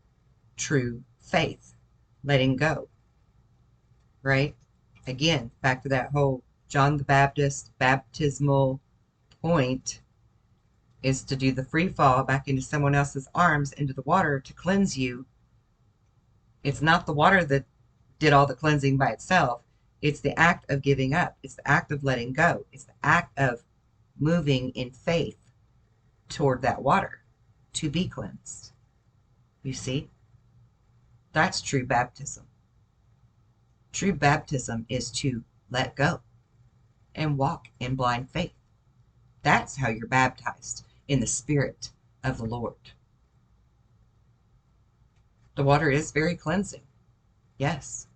true faith, letting go, right? Again, back to that whole John the Baptist baptismal point is to do the free fall back into someone else's arms, into the water to cleanse you. It's not the water that did all the cleansing by itself. It's the act of giving up. It's the act of letting go. It's the act of moving in faith toward that water to be cleansed. You see? That's true baptism. True baptism is to let go. and walk in blind faith. That's how you're baptized, in the Spirit of the Lord. The water is very cleansing, yes,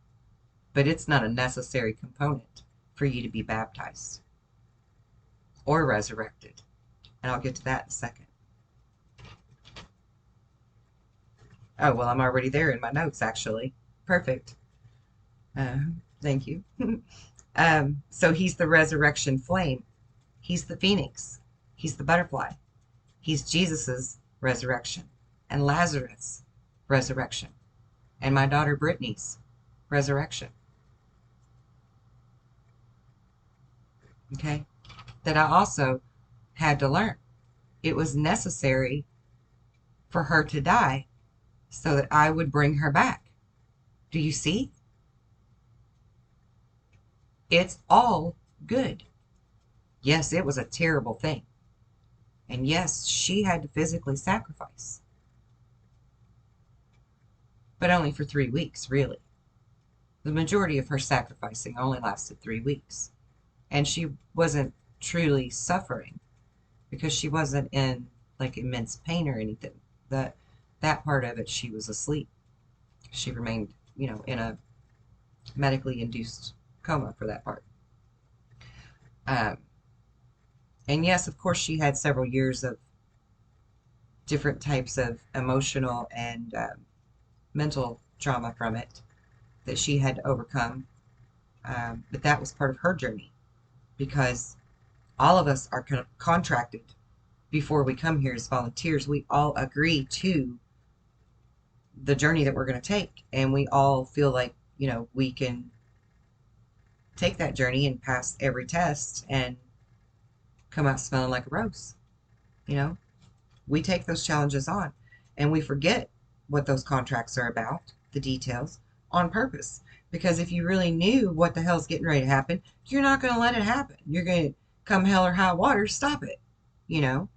but it's not a necessary component for you to be baptized or resurrected. And I'll get to that in a second. Oh, well, I'm already there in my notes, actually. Perfect. Thank you. So he's the resurrection flame. He's the phoenix. He's the butterfly. He's Jesus's resurrection and Lazarus' resurrection and my daughter Brittany's resurrection. Okay? That I also had to learn. It was necessary for her to die so that I would bring her back. Do you see? It's all good. Yes, it was a terrible thing. And yes, she had to physically sacrifice. But only for 3 weeks, really. The majority of her sacrificing only lasted 3 weeks. And she wasn't truly suffering because she wasn't in like immense pain or anything. That part of it, she was asleep. She remained, in a medically induced coma for that part. And yes, of course, she had several years of different types of emotional and mental trauma from it that she had to overcome. But that was part of her journey, because all of us are contracted before we come here as volunteers. We all agree to the journey that we're going to take, and we all feel like, we can take that journey and pass every test and come out smelling like a rose. We take those challenges on, and we forget what those contracts are about, the details, on purpose. Because if you really knew what the hell's getting ready to happen, you're not going to let it happen. You're going to come hell or high water, stop it, And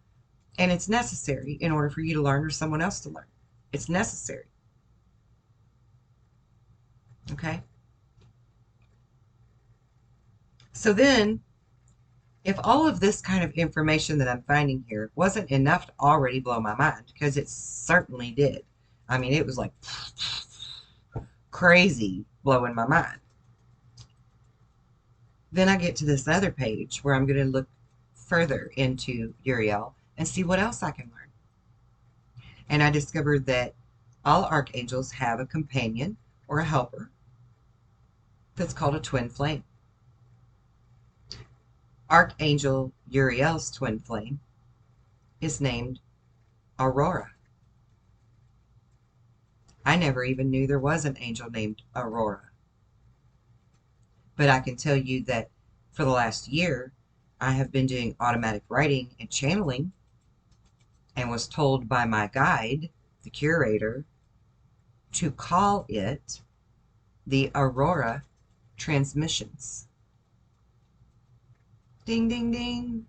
it's necessary in order for you to learn or someone else to learn. It's necessary. Okay? So then, if all of this kind of information that I'm finding here wasn't enough to already blow my mind, because it certainly did. I mean, it was like crazy blowing my mind. Then I get to this other page where I'm going to look further into Uriel and see what else I can learn. And I discovered that all archangels have a companion or a helper that's called a twin flame. Archangel Uriel's twin flame is named Aurora. I never even knew there was an angel named Aurora. But I can tell you that for the last year, I have been doing automatic writing and channeling, and was told by my guide, the curator, to call it the Aurora transmissions. Ding, ding, ding.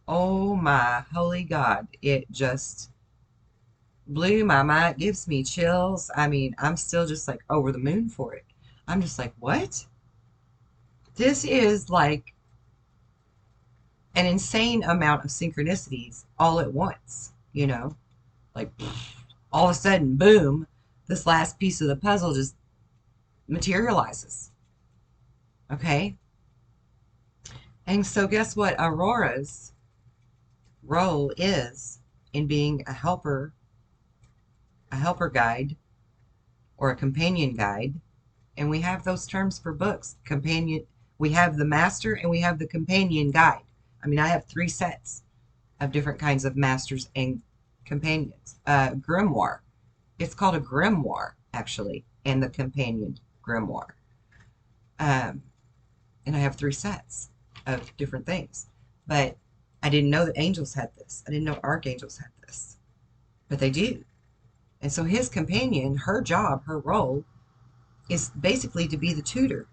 Oh my holy God. It just blew my mind. It gives me chills. I mean, I'm still just like over the moon for it. I'm just like, what? This is like an insane amount of synchronicities all at once, Like, all of a sudden, boom, this last piece of the puzzle just materializes. Okay? And so guess what Aurora's role is in being a helper guide, or a companion guide. And we have those terms for books. Companion, we have the master and we have the companion guide. I mean, I have 3 sets of different kinds of masters and companions. Grimoire. It's called a grimoire, actually, and the companion grimoire. And I have 3 sets of different things. But I didn't know that angels had this. I didn't know archangels had this. But they do. And so his companion, her job, her role, is basically to be the tutor.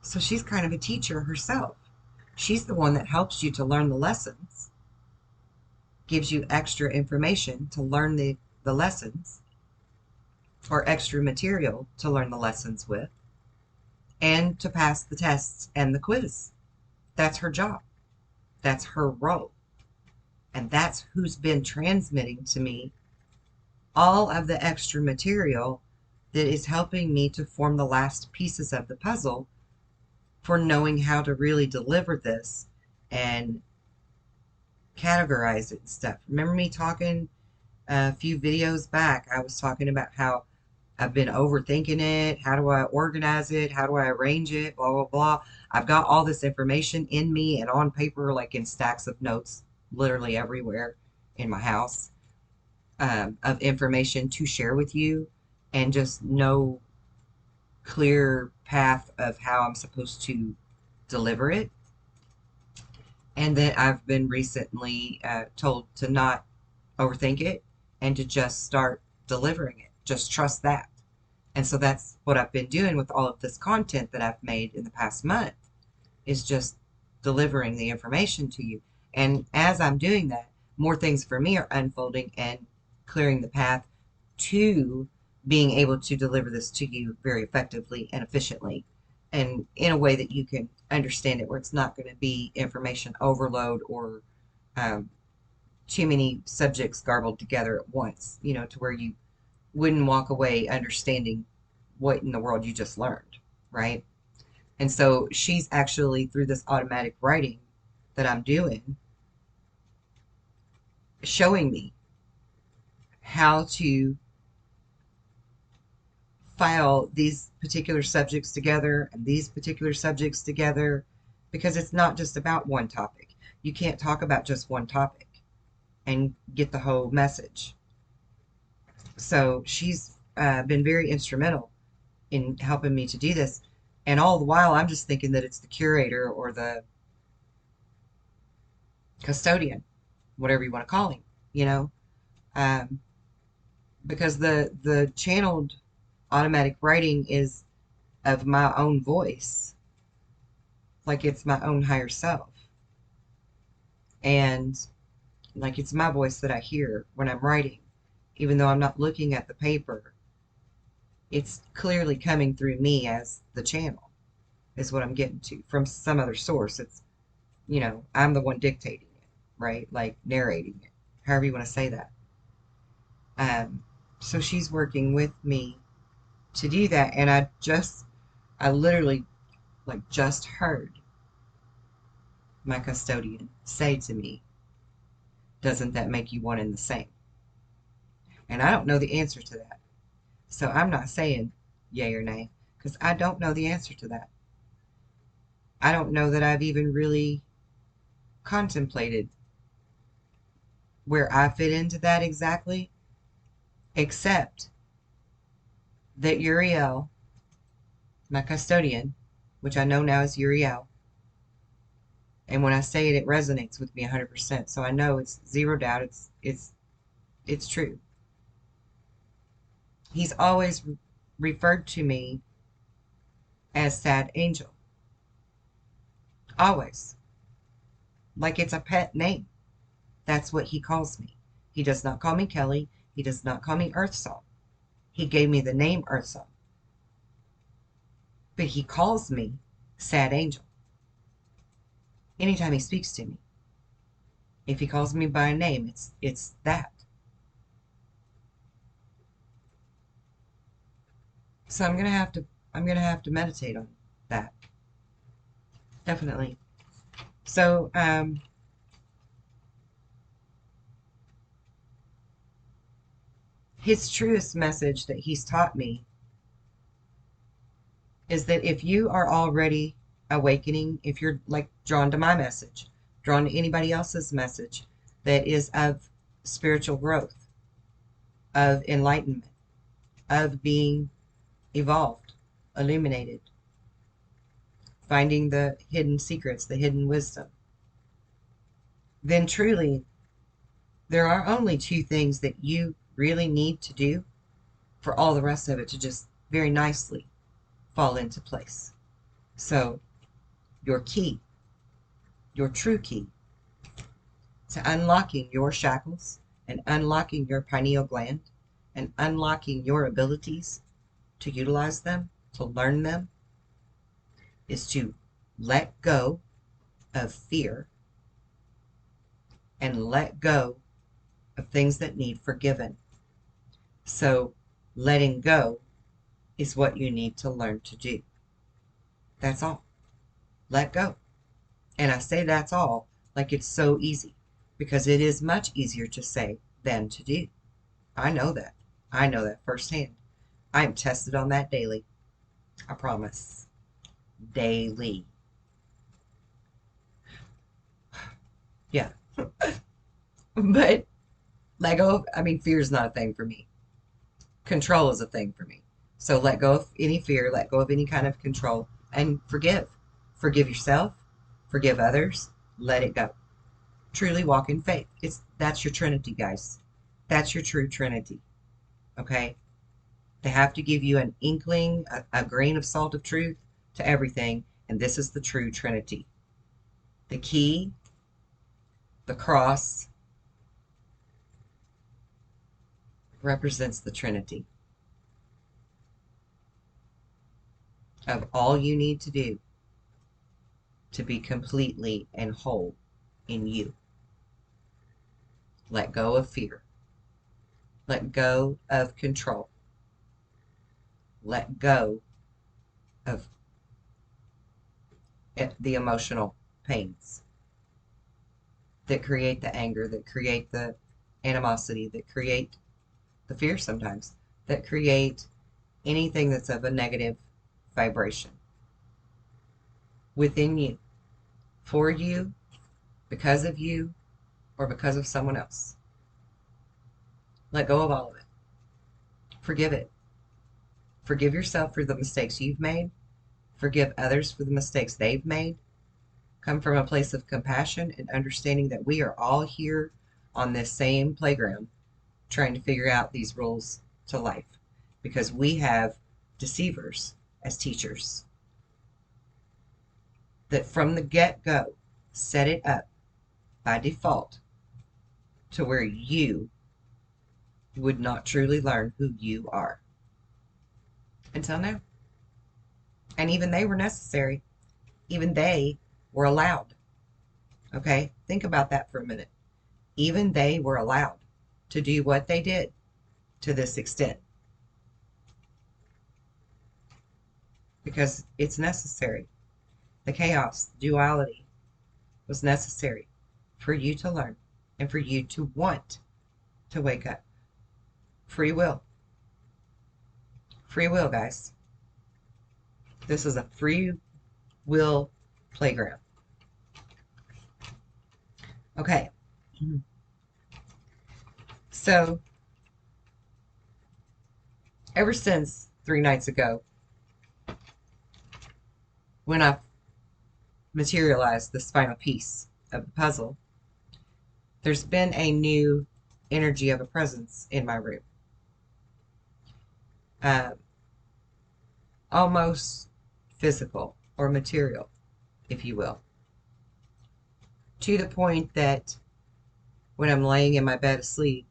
So she's kind of a teacher herself. She's the one that helps you to learn the lessons, gives you extra information to learn the lessons, or extra material to learn the lessons with. and to pass the tests and the quiz. That's her job. That's her role. And that's who's been transmitting to me all of the extra material that is helping me to form the last pieces of the puzzle for knowing how to really deliver this and categorize it and stuff. Remember me talking a few videos back? I was talking about how I've been overthinking it. How do I organize it? How do I arrange it? Blah, blah, blah. I've got all this information in me and on paper, like in stacks of notes, literally everywhere in my house, of information to share with you, and just no clear path of how I'm supposed to deliver it. And then I've been recently told to not overthink it and to just start delivering it. Just trust that. And so that's what I've been doing with all of this content that I've made in the past month, is just delivering the information to you. And as I'm doing that, more things for me are unfolding and clearing the path to being able to deliver this to you very effectively and efficiently, and in a way that you can understand it, where it's not going to be information overload or too many subjects garbled together at once, you know, to where you wouldn't walk away understanding what in the world you just learned, right? And so she's actually, through this automatic writing that I'm doing, showing me how to file these particular subjects together and these particular subjects together, because it's not just about one topic. You can't talk about just one topic and get the whole message. So she's been very instrumental in helping me to do this. And all the while, I'm just thinking that it's the curator or the custodian, whatever you want to call him, you know, because the channeled automatic writing is of my own voice, like it's my own higher self, and like it's my voice that I hear when I'm writing, even though I'm not looking at the paper. It's clearly coming through me as the channel, is what I'm getting to from some other source. It's, you know, I'm the one dictating it, right? Like narrating it, however you want to say that. So she's working with me to do that, and I literally, like, just heard my custodian say to me, "Doesn't that make you one and the same?" And I don't know the answer to that. So I'm not saying yay or nay, because I don't know the answer to that. I don't know that I've even really contemplated where I fit into that exactly, except that Uriel, my custodian, which I know now is Uriel, and when I say it, it resonates with me 100%. So I know it's zero doubt. It's true. He's always referred to me as Sad Angel. Always. Like it's a pet name. That's what he calls me. He does not call me Kelly. He does not call me EarthSong. He gave me the name EarthSong. But he calls me Sad Angel anytime he speaks to me. If he calls me by a name, it's that. So I'm gonna have to meditate on that. Definitely. So his truest message that he's taught me is that if you are already awakening, if you're like drawn to my message, drawn to anybody else's message that is of spiritual growth, of enlightenment, of being evolved, illuminated, finding the hidden secrets, the hidden wisdom, then truly there are only two things that you really need to do for all the rest of it to just very nicely fall into place. So your key, your true key to unlocking your shackles and unlocking your pineal gland and unlocking your abilities to utilize them, to learn them, is to let go of fear and let go of things that need forgiven. So letting go is what you need to learn to do. That's all. Let go. And I say that's all like it's so easy, because it is much easier to say than to do. I know that. I know that firsthand. I am tested on that daily. I promise. Daily. Yeah. But let go of, fear is not a thing for me. Control is a thing for me. So let go of any fear, let go of any kind of control, and forgive. Forgive yourself, forgive others, let it go. Truly walk in faith. That's your Trinity, guys. That's your true Trinity. Okay? They have to give you an inkling, a grain of salt of truth to everything, and this is the true Trinity. The key, the cross, represents the Trinity of all you need to do to be completely and whole in you. Let go of fear. Let go of control. Let go of the emotional pains that create the anger, that create the animosity, that create the fear sometimes, that create anything that's of a negative vibration within you, for you, because of you, or because of someone else. Let go of all of it. Forgive it. Forgive yourself for the mistakes you've made. Forgive others for the mistakes they've made. Come from a place of compassion and understanding that we are all here on this same playground trying to figure out these rules to life, because we have deceivers as teachers that from the get-go set it up by default to where you would not truly learn who you are until now. And even they were necessary. Even they were allowed. Okay? Think about that for a minute. Even they were allowed to do what they did to this extent, because it's necessary. The chaos, duality was necessary for you to learn and for you to want to wake up. Free will. Free will, guys. This is a free will playground. Okay. So, ever since 3 nights ago, when I materialized this final piece of the puzzle, there's been a new energy of a presence in my room. Almost physical or material, if you will. To the point that when I'm laying in my bed asleep,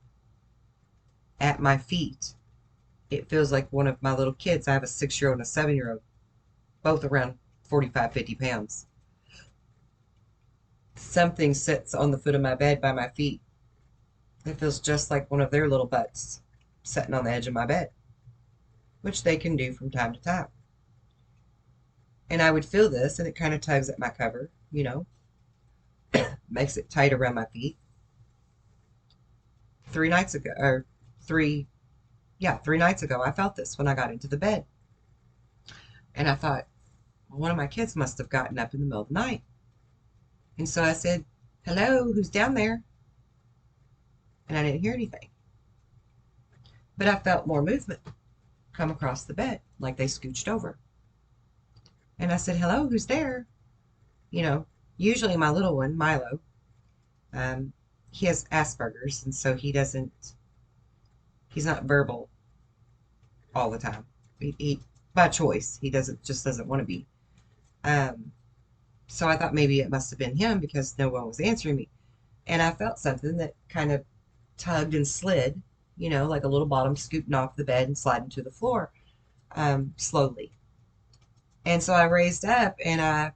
at my feet, it feels like one of my little kids. I have a 6-year-old and a 7-year-old, both around 45, 50 pounds. Something sits on the foot of my bed by my feet. It feels just like one of their little butts sitting on the edge of my bed, which they can do from time to time. And I would feel this, and it kind of tugs at my cover, you know, makes it tight around my feet. 3 nights ago, or 3 nights ago, I felt this when I got into the bed. And I thought, well, one of my kids must have gotten up in the middle of the night. And so I said, hello, who's down there? And I didn't hear anything. But I felt more movement come across the bed, like they scooched over. And I said, hello, who's there? You know, usually my little one, Milo, he has Asperger's, and so he's not verbal all the time. He by choice, he just doesn't want to be. So I thought maybe it must have been him because no one was answering me. And I felt something that kind of tugged and slid, you know, like a little bottom scooting off the bed and sliding to the floor slowly. And so I raised up and I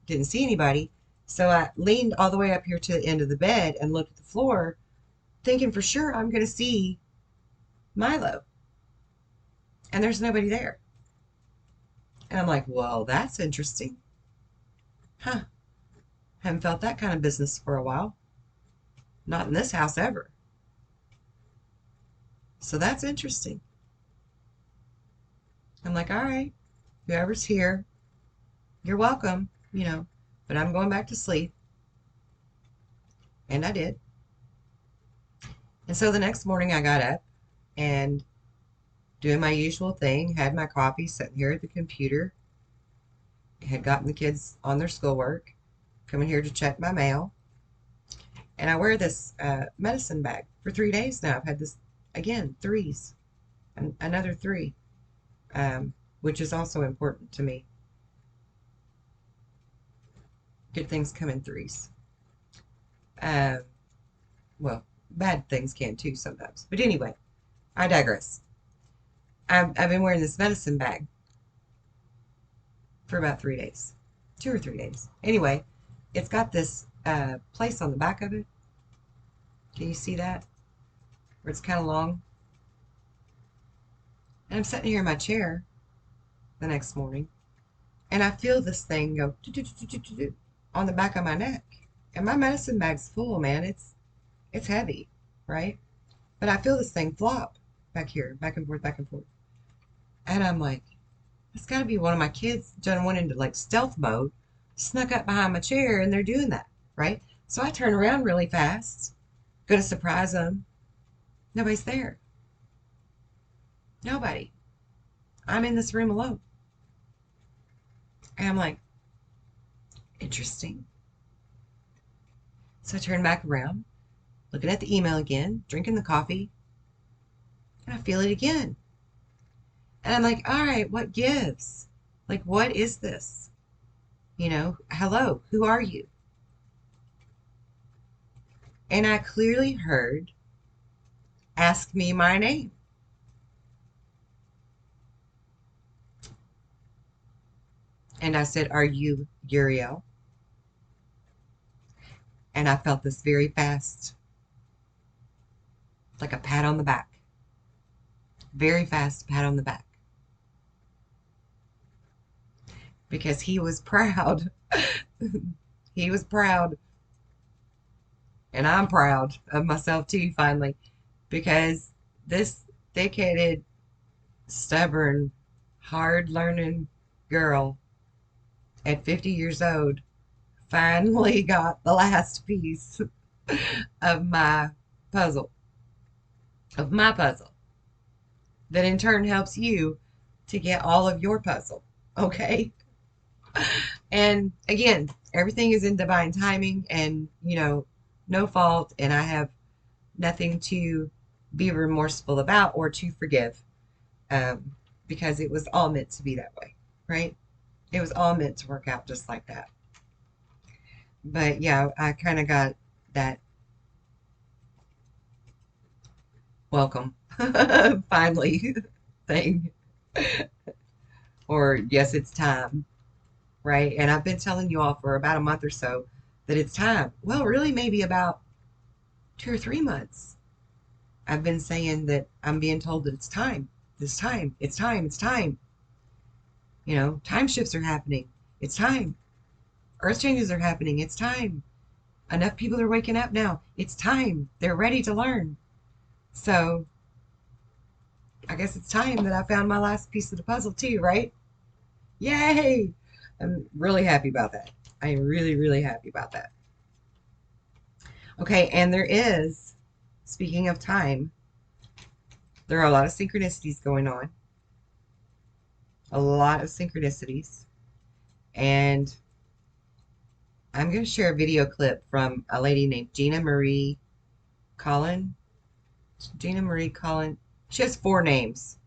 didn't see anybody. So I leaned all the way up here to the end of the bed and looked at the floor, thinking for sure I'm going to see Milo. And there's nobody there. And I'm like, well, that's interesting. Huh. Haven't felt that kind of business for a while. Not in this house ever. So that's interesting. I'm like, all right, whoever's here, you're welcome, but I'm going back to sleep. And I did. And so the next morning I got up and doing my usual thing, had my coffee, sitting here at the computer, had gotten the kids on their schoolwork, coming here to check my mail. And I wear this medicine bag for 3 days now. I've had this, again, threes, another three, which is also important to me. Good things come in threes. Well, bad things can too sometimes. But anyway, I digress. I've been wearing this medicine bag for about 3 days. 2 or 3 days. Anyway, it's got this place on the back of it. Can you see that? Where it's kind of long. And I'm sitting here in my chair the next morning, and I feel this thing go on the back of my neck. And my medicine bag's full, man. It's heavy, right? But I feel this thing flop back here, back and forth, back and forth. And I'm like, it's got to be one of my kids done went into like stealth mode, snuck up behind my chair, and they're doing that, right? So I turn around really fast, go to surprise them. Nobody's there. Nobody. I'm in this room alone. And I'm like, interesting. So I turn back around, looking at the email again, drinking the coffee, and I feel it again. And I'm like, all right, what gives? Like, what is this? Hello, who are you? And I clearly heard, ask me my name. And I said, are you Uriel? And I felt this very fast, like a pat on the back. Very fast pat on the back. Because he was proud. He was proud. And I'm proud of myself too, finally. Because this thick-headed, stubborn, hard-learning girl at 50 years old finally got the last piece of my puzzle. That in turn helps you to get all of your puzzle. Okay? And again, everything is in divine timing and, no fault, and I have nothing to be remorseful about or to forgive, because it was all meant to be that way, right? It was all meant to work out just like that. But yeah, I kind of got that welcome, finally thing. Or yes, it's time, right? And I've been telling you all for about a month or so that it's time. Well, really, maybe about 2 or 3 months. I've been saying that I'm being told that it's time. It's time. It's time. It's time. Time shifts are happening. It's time. Earth changes are happening. It's time. Enough people are waking up now. It's time. They're ready to learn. So I guess it's time that I found my last piece of the puzzle too, right? Yay! I'm really happy about that. I am really, really happy about that. Okay, and there is, speaking of time, there are a lot of synchronicities going on. A lot of synchronicities. And I'm going to share a video clip from a lady named Gina Marie Collin. Gina Marie Collin. She has 4 names.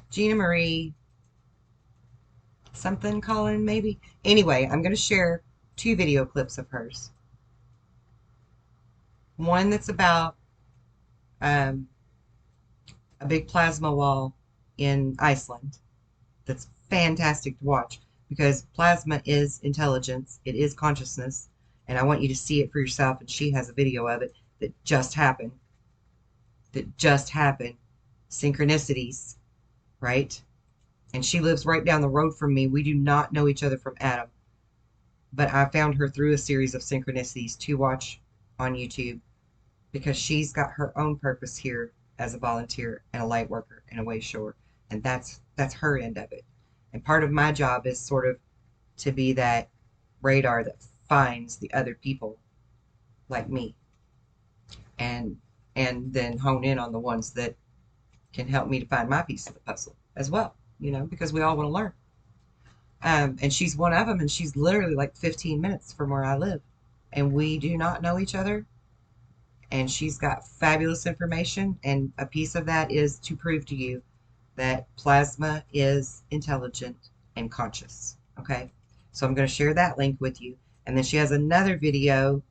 Gina Marie something Collin, maybe. Anyway, I'm going to share 2 video clips of hers. One that's about a big plasma wall in Iceland that's fantastic to watch because plasma is intelligence. It is consciousness. And I want you to see it for yourself. And she has a video of it that just happened. That just happened. Synchronicities, right? And she lives right down the road from me. We do not know each other from Adam. But I found her through a series of synchronicities to watch on YouTube because she's got her own purpose here as a volunteer and a light worker and a way shore. And that's her end of it. And part of my job is sort of to be that radar that finds the other people like me and then hone in on the ones that can help me to find my piece of the puzzle as well, you know, because we all want to learn. And she's one of them, and she's literally like 15 minutes from where I live. And we do not know each other. And she's got fabulous information. And a piece of that is to prove to you that plasma is intelligent and conscious. Okay? So I'm going to share that link with you. And then she has another video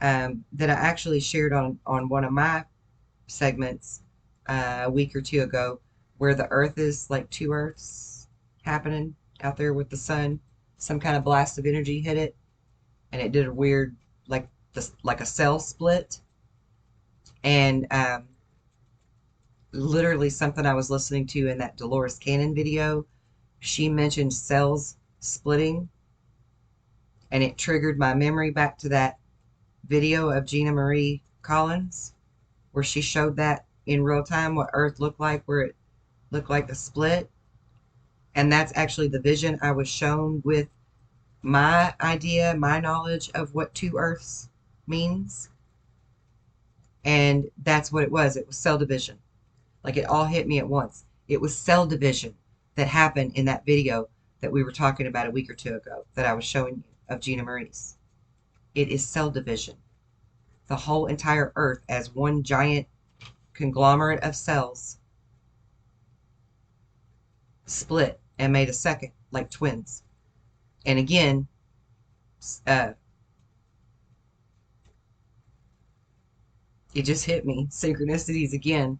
that I actually shared on one of my segments a week or two ago, where the Earth is like two Earths happening out there with the sun. Some kind of blast of energy hit it, and it did a weird, like a cell split. And literally something I was listening to in that Dolores Cannon video, she mentioned cells splitting, and it triggered my memory back to that video of Gina Marie Collins, where she showed that in real time what Earth looked like, where it looked like a split. And that's actually the vision I was shown with my idea, my knowledge of what two Earths means. And that's what it was. It was cell division. Like, it all hit me at once. It was cell division that happened in that video that we were talking about a week or two ago that I was showing you of Gina Marie's. It is cell division. The whole entire Earth as one giant conglomerate of cells split and made a second, like twins. And again, it just hit me, synchronicities again,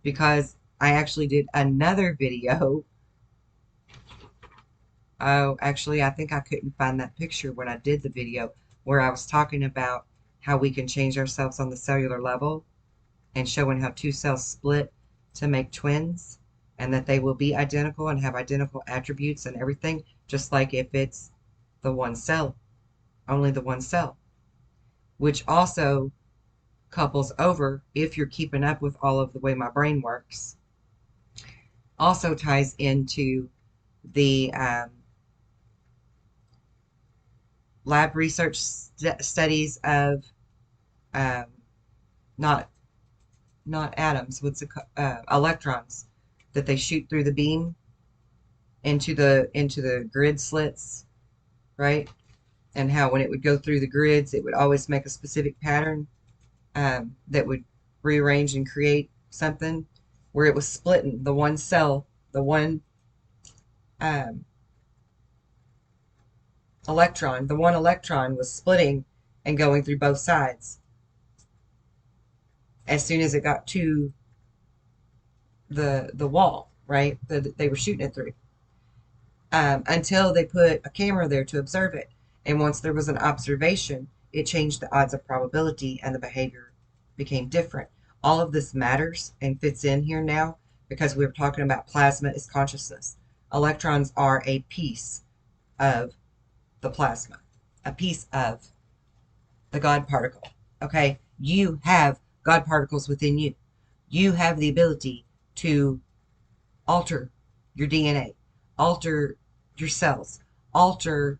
because I actually did another video. Oh, actually, I think I couldn't find that picture when I did the video, where I was talking about how we can change ourselves on the cellular level and showing how two cells split to make twins, and that they will be identical and have identical attributes and everything, just like if it's the one cell, only the one cell. Which also couples over, if you're keeping up with all of the way my brain works, also ties into the lab research studies of not atoms, electrons that they shoot through the beam into the grid slits, right? And how when it would go through the grids, it would always make a specific pattern that would rearrange and create something, where it was splitting the one cell, the one electron. The one electron was splitting and going through both sides as soon as it got to the wall, right, that they were shooting it through, until they put a camera there to observe it. And once there was an observation, it changed the odds of probability and the behavior became different. All of this matters and fits in here now because we were talking about plasma is consciousness. Electrons are a piece of the plasma, a piece of the God particle. Okay, you have God particles within you. You have the ability to alter your DNA, alter your cells, alter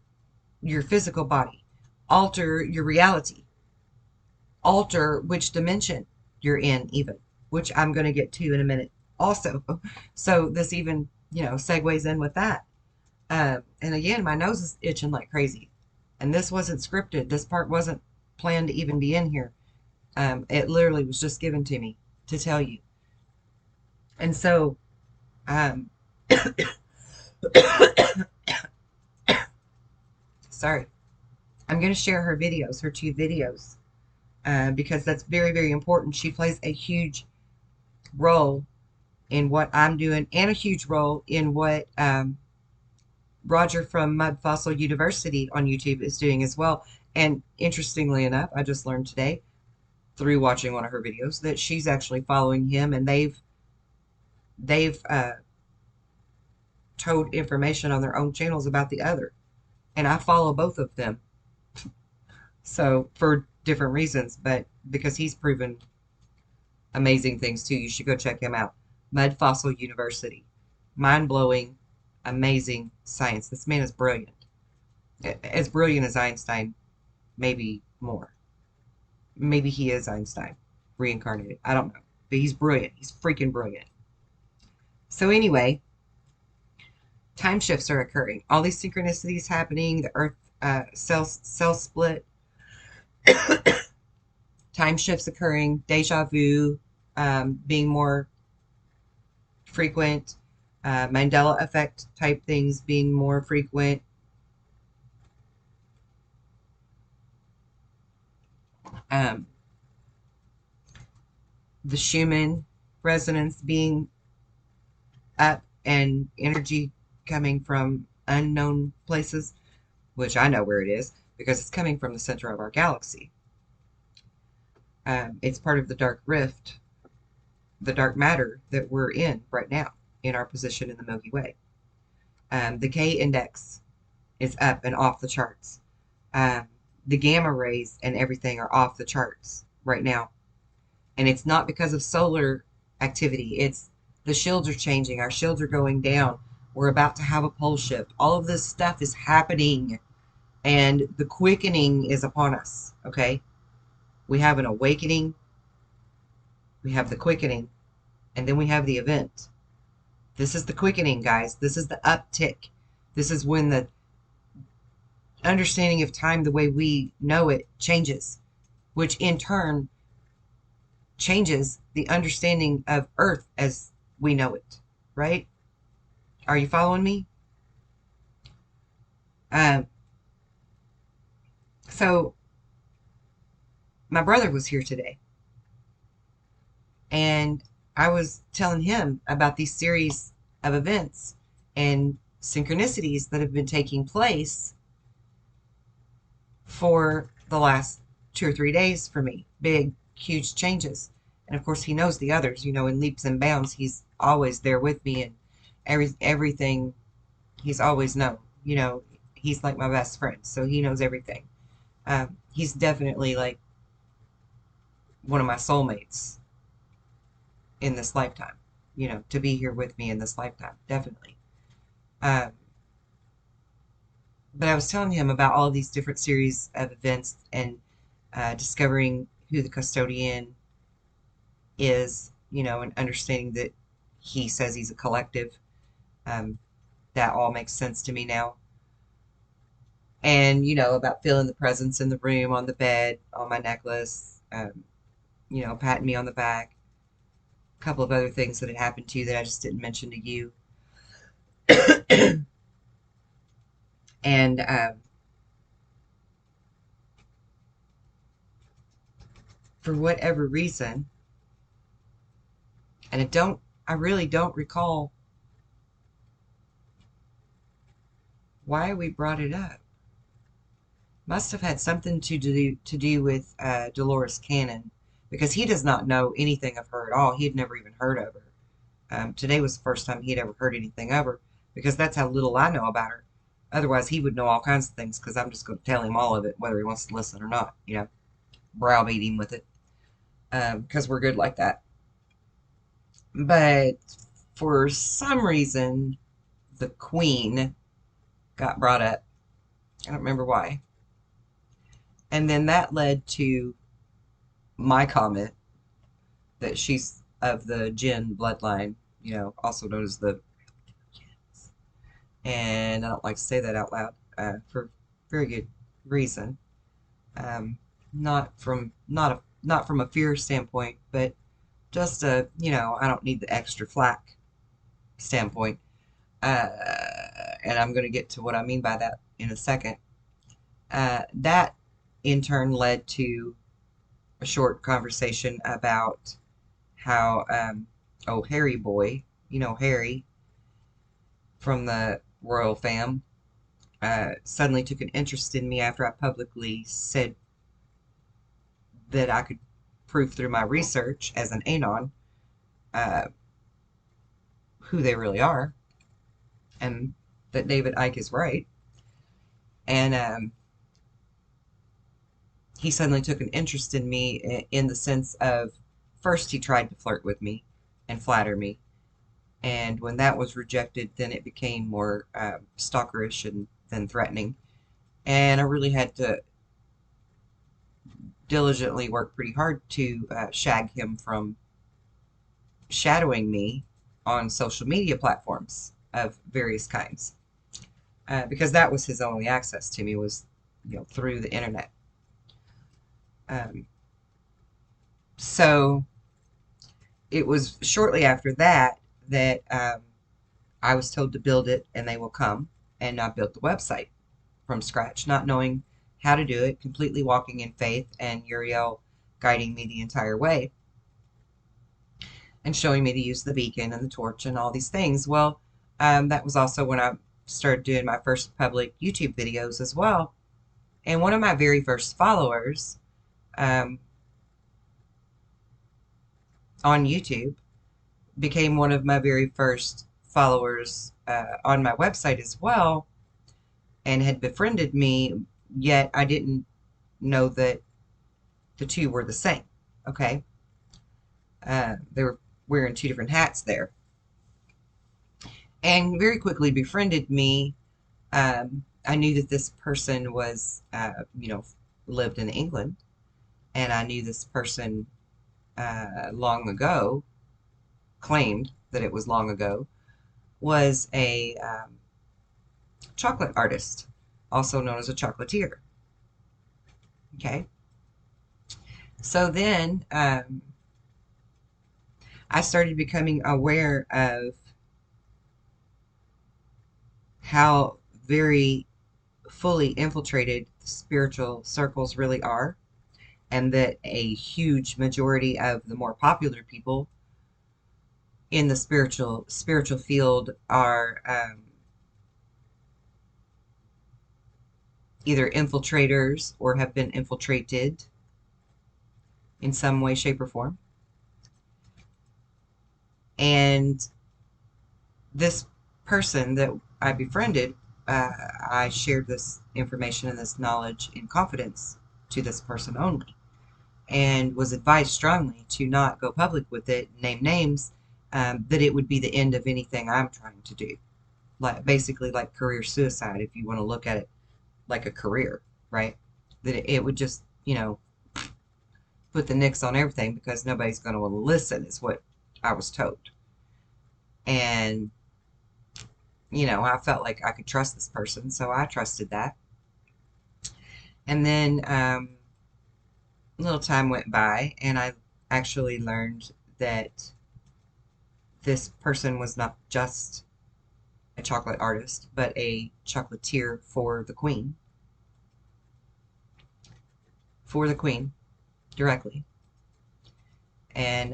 your physical body, alter your reality, alter which dimension you're in even, which I'm going to get to in a minute also. So this even, segues in with that. And again, my nose is itching like crazy. And this wasn't scripted. This part wasn't planned to even be in here. It literally was just given to me to tell you. And so, sorry, I'm going to share her videos, her 2 videos, because that's very, very important. She plays a huge role in what I'm doing, and a huge role in what Roger from Mudfossil University on YouTube is doing as well. And interestingly enough, I just learned today through watching one of her videos that she's actually following him, and they've told information on their own channels about the other. And I follow both of them. So for different reasons, but because he's proven amazing things too, you should go check him out. Mudfossil University. Mind-blowing, amazing science. This man is brilliant. As brilliant as Einstein, maybe more. Maybe he is Einstein reincarnated. I don't know. But he's brilliant. He's freaking brilliant. So anyway, time shifts are occurring. All these synchronicities happening, the Earth cell split, time shifts occurring, deja vu being more frequent, Mandela effect type things being more frequent. The Schumann resonance being up and energy coming from unknown places, which I know where it is because it's coming from the center of our galaxy. It's part of the dark rift, the dark matter that we're in right now in our position in the Milky Way. The K index is up and off the charts. The gamma rays and everything are off the charts right now. And it's not because of solar activity. It's the shields are changing. Our shields are going down. We're about to have a pole shift. All of this stuff is happening. And the quickening is upon us. Okay? We have an awakening. We have the quickening. And then we have the event. This is the quickening, guys. This is the uptick. This is when the understanding of time, the way we know it, changes, which in turn changes the understanding of Earth as we know it, right? Are you following me? So my brother was here today, and I was telling him about these series of events and synchronicities that have been taking place for the last 2 or 3 days for me. Big, huge changes. And of course, he knows the others, in leaps and bounds. He's always there with me, and everything he's always known. He's like my best friend, so he knows everything. He's definitely like one of my soulmates in this lifetime, to be here with me in this lifetime, definitely. But I was telling him about all these different series of events and discovering who the custodian is, and understanding that he says he's a collective. That all makes sense to me now. And, about feeling the presence in the room, on the bed, on my necklace, patting me on the back. A couple of other things that had happened to you that I just didn't mention to you. And for whatever reason, and I really don't recall why we brought it up. Must have had something to do with Dolores Cannon, because he does not know anything of her at all. He had never even heard of her. Today was the first time he'd ever heard anything of her, because that's how little I know about her. Otherwise, he would know all kinds of things, because I'm just going to tell him all of it, whether he wants to listen or not. Browbeat him with it, because we're good like that. But for some reason, the Queen got brought up. I don't remember why. And then that led to my comment that she's of the Jinn bloodline, also known as the kids. And I don't like to say that out loud for very good reason. Not from a fear standpoint, but just I don't need the extra flack standpoint. And I'm going to get to what I mean by that in a second. That in turn led to a short conversation about how oh, Harry boy, Harry from the royal fam, suddenly took an interest in me after I publicly said that I could prove through my research as an anon uh, who they really are, and that David Icke is right. And he suddenly took an interest in me in the sense of, first he tried to flirt with me and flatter me, and when that was rejected, then it became more stalkerish and then threatening. And I really had to diligently work pretty hard to shag him from shadowing me on social media platforms of various kinds, because that was his only access to me, was through the internet. Um, so it was shortly after that that I was told to build it and they will come, and I built the website from scratch, not knowing how to do it, completely walking in faith, and Uriel guiding me the entire way and showing me to use the beacon and the torch and all these things. Well, that was also when I started doing my first public YouTube videos as well. And one of my very first followers um, on YouTube became one of my very first followers on my website as well, and had befriended me, yet I didn't know that the two were the same. Okay. They were wearing two different hats there. And very quickly befriended me. I knew that this person was, lived in England, and I knew this person long ago, claimed that it was long ago, was a chocolate artist, also known as a chocolatier. Okay. So then I started becoming aware of how very fully infiltrated spiritual circles really are, and that a huge majority of the more popular people in the spiritual field are either infiltrators or have been infiltrated in some way, shape, or form. And this person that I befriended, I shared this information and this knowledge in confidence to this person only, and was advised strongly to not go public with it, name names, that it would be the end of anything I'm trying to do. Like, basically like career suicide, if you want to look at it like a career, right? That it would just, put the nix on everything, because nobody's going to want to listen, is what I was told. And, I felt like I could trust this person, so I trusted that. And then a little time went by, and I actually learned that this person was not just a chocolate artist, but a chocolatier for the Queen. For the Queen, directly. And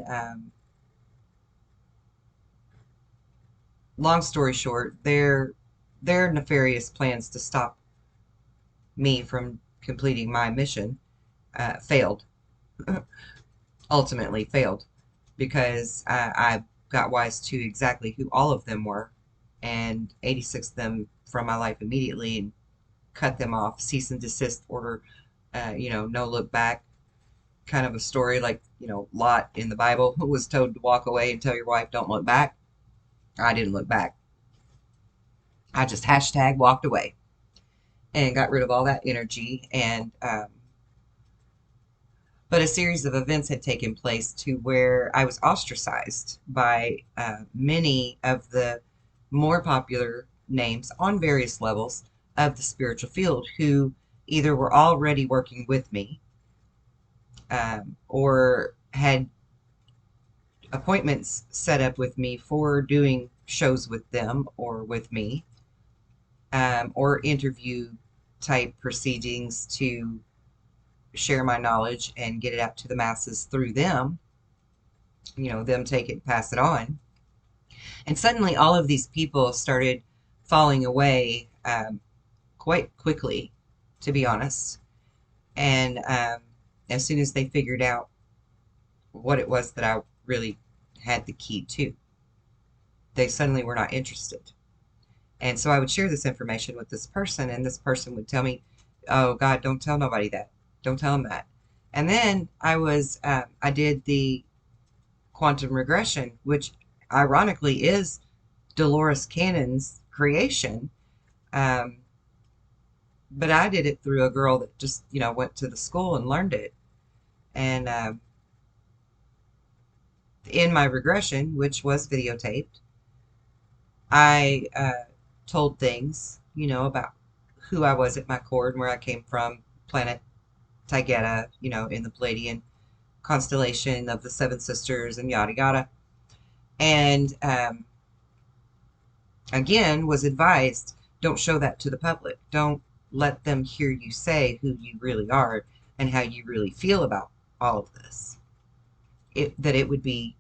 long story short, their nefarious plans to stop me from completing my mission failed. Ultimately failed, because I got wise to exactly who all of them were, and 86 them from my life immediately, and cut them off, cease and desist order, no look back, kind of a story like, Lot in the Bible, who was told to walk away and tell your wife don't look back. I didn't look back. I just hashtag walked away and got rid of all that energy. And but a series of events had taken place to where I was ostracized by many of the more popular names on various levels of the spiritual field, who either were already working with me, or had appointments set up with me for doing shows with them or with me, or interview type proceedings to share my knowledge and get it out to the masses through them. them take it and pass it on. And suddenly all of these people started falling away quite quickly, to be honest. And as soon as they figured out what it was that I really had the key to, they suddenly were not interested. And so I would share this information with this person, and this person would tell me, "Oh God, don't tell nobody that. Don't tell them that." And then I did the quantum regression, which ironically is Dolores Cannon's creation. Um, but I did it through a girl that just, went to the school and learned it. And in my regression, which was videotaped, I told things, about who I was at my core and where I came from, planet Taygeta, in the Palladian constellation of the Seven Sisters and yada yada. And again, was advised, don't show that to the public. Don't let them hear you say who you really are and how you really feel about all of this. That it would be,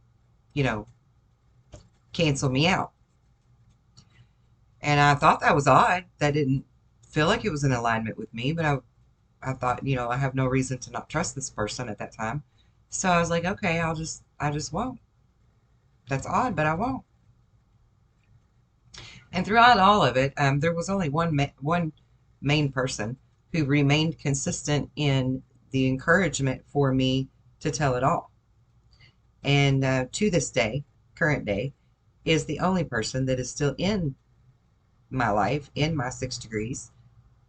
cancel me out. And I thought that was odd. That didn't feel like it was in alignment with me, but I thought, I have no reason to not trust this person at that time. So I was like, okay, I just won't. That's odd, but I won't. And throughout all of it, there was only one main person who remained consistent in the encouragement for me to tell it all. And to this day, current day, is the only person that is still in my life, in my 6 degrees,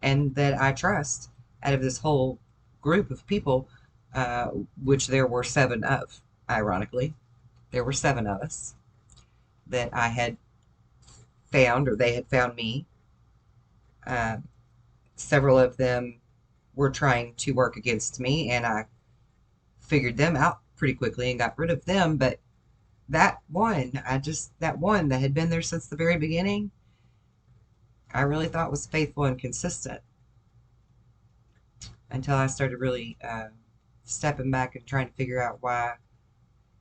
and that I trust out of this whole group of people, which there were 7 of, ironically. There were 7 of us that I had found, or they had found me. Several of them were trying to work against me, and I figured them out pretty quickly and got rid of them. But that one that had been there since the very beginning, I really thought was faithful and consistent until I started really stepping back and trying to figure out why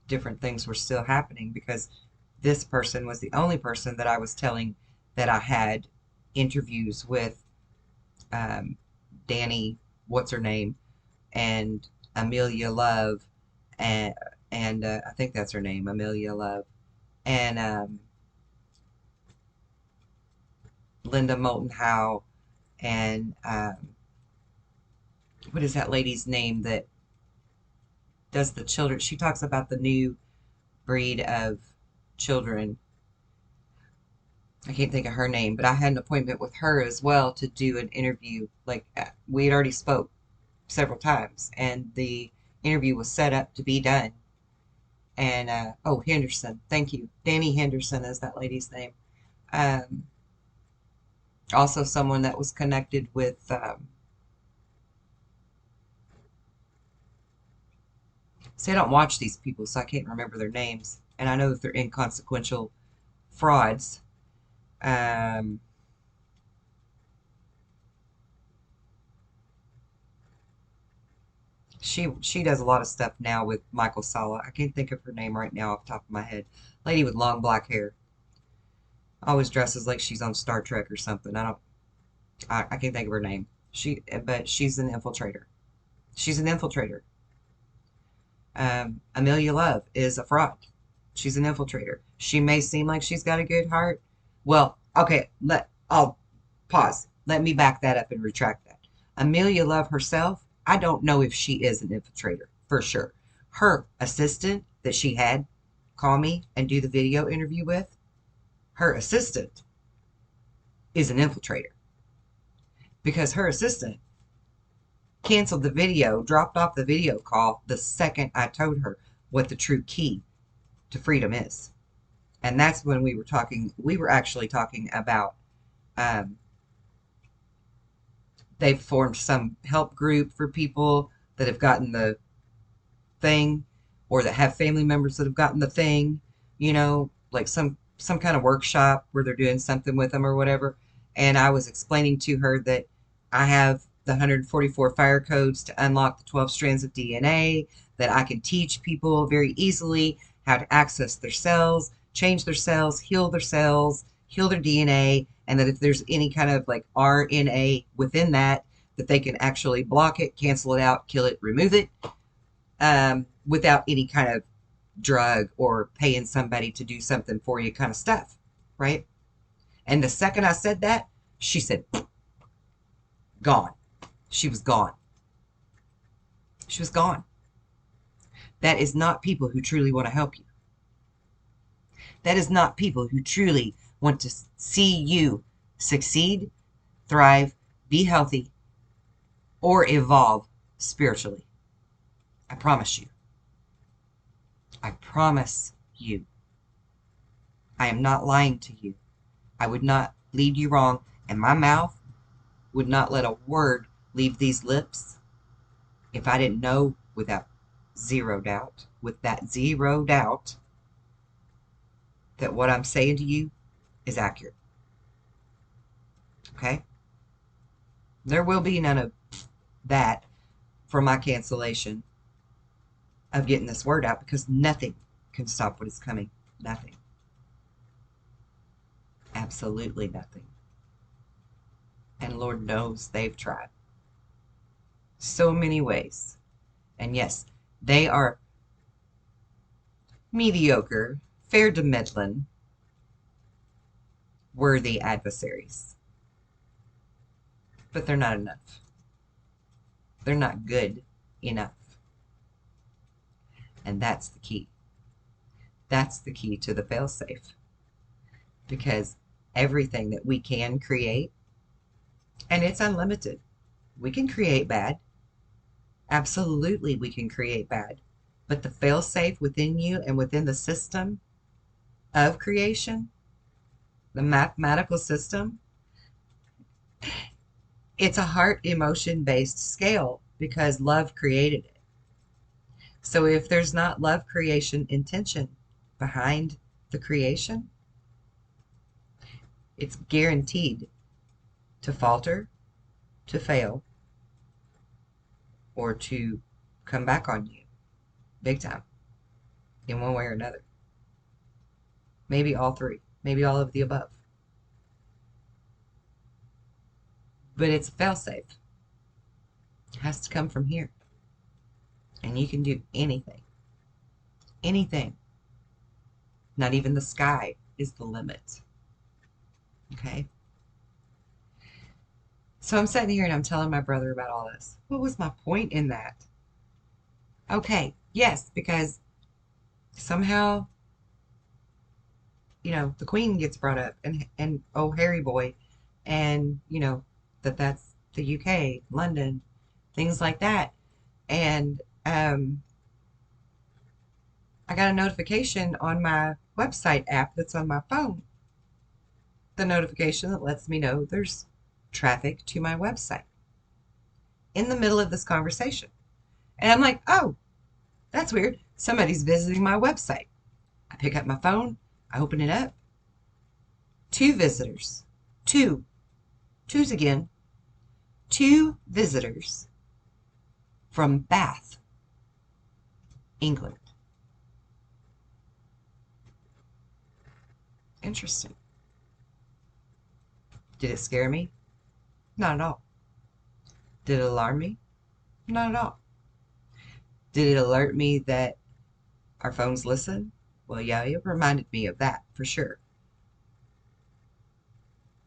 different things were still happening, because this person was the only person that I was telling that I had interviews with Danny, what's her name, and Amelia Love, and I think that's her name, Amelia Love, and Linda Moulton Howe, and what is that lady's name that does the children? She talks about the new breed of children. I can't think of her name, but I had an appointment with her as well to do an interview. Like, we had already spoke several times, and the interview was set up to be done. And oh, Henderson, thank you, Danny Henderson is that lady's name. Um, Also, someone that was connected with. See, I don't watch these people, so I can't remember their names, and I know that they're inconsequential frauds. Um, she does a lot of stuff now with Michael Sala. I can't think of her name right now off the top of my head. Lady with long black hair. Always dresses like she's on Star Trek or something. I can't think of her name. But she's an infiltrator. She's an infiltrator. Amelia Love is a fraud. She's an infiltrator. She may seem like she's got a good heart. Well, okay, I'll pause. Let me back that up and retract that. Amelia Love herself, I don't know if she is an infiltrator, for sure. Her assistant that she had call me and do the video interview with, her assistant is an infiltrator. Because her assistant canceled the video, dropped off the video call the second I told her what the true key to freedom is. And that's when we were actually talking about, they've formed some help group for people that have gotten the thing, or that have family members that have gotten the thing, like some kind of workshop where they're doing something with them or whatever. And I was explaining to her that I have the 144 fire codes to unlock the 12 strands of DNA, that I can teach people very easily how to access their cells, change their cells, heal their DNA, and that if there's any kind of like RNA within that, that they can actually block it, cancel it out, kill it, remove it, without any kind of drug or paying somebody to do something for you kind of stuff, right? And the second I said that, she said, gone. She was gone. She was gone. That is not people who truly want to help you. That is not people who truly want to see you succeed, thrive, be healthy, or evolve spiritually. I promise you. I promise you. I am not lying to you. I would not lead you wrong, and my mouth would not let a word leave these lips if I didn't know without zero doubt, with that zero doubt, that what I'm saying to you is accurate. Okay? There will be none of that for my cancellation of getting this word out, because nothing can stop what is coming. Nothing. Absolutely nothing. And Lord knows they've tried. So many ways. And yes, they are mediocre, fair to middling, worthy adversaries. But they're not enough. They're not good enough. And that's the key. That's the key to the failsafe. Because everything that we can create, and it's unlimited. We can create bad. Absolutely, we can create bad. But the failsafe within you and within the system of creation, the mathematical system, it's a heart emotion based scale because love created it. So if there's not love creation intention behind the creation, it's guaranteed to falter, to fail, or to come back on you big time in one way or another. Maybe all three, maybe all of the above. But it's a failsafe. It has to come from here. And you can do anything. Anything. Not even the sky is the limit. Okay? So I'm sitting here and I'm telling my brother about all this. What was my point in that? Okay, yes, because somehow, the Queen gets brought up, and oh, Harry boy, and, that's the UK, London, things like that. And I got a notification on my website app that's on my phone. The notification that lets me know there's traffic to my website in the middle of this conversation. And I'm like, oh, that's weird. Somebody's visiting my website. I pick up my phone. I open it up. 2 visitors. 2. 2's again. 2 visitors from Bath, England. Interesting. Did it scare me? Not at all. Did it alarm me? Not at all. Did it alert me that our phones listen? Well, yeah, it reminded me of that for sure.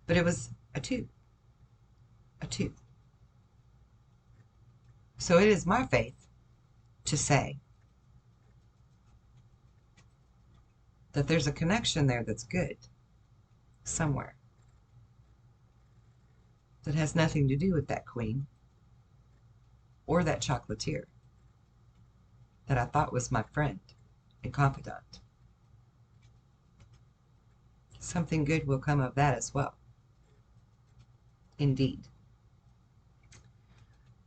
But it was a 2. A 2. So it is my faith to say that there's a connection there that's good somewhere that has nothing to do with that queen or that chocolatier that I thought was my friend and confidant. Something good will come of that as well. Indeed.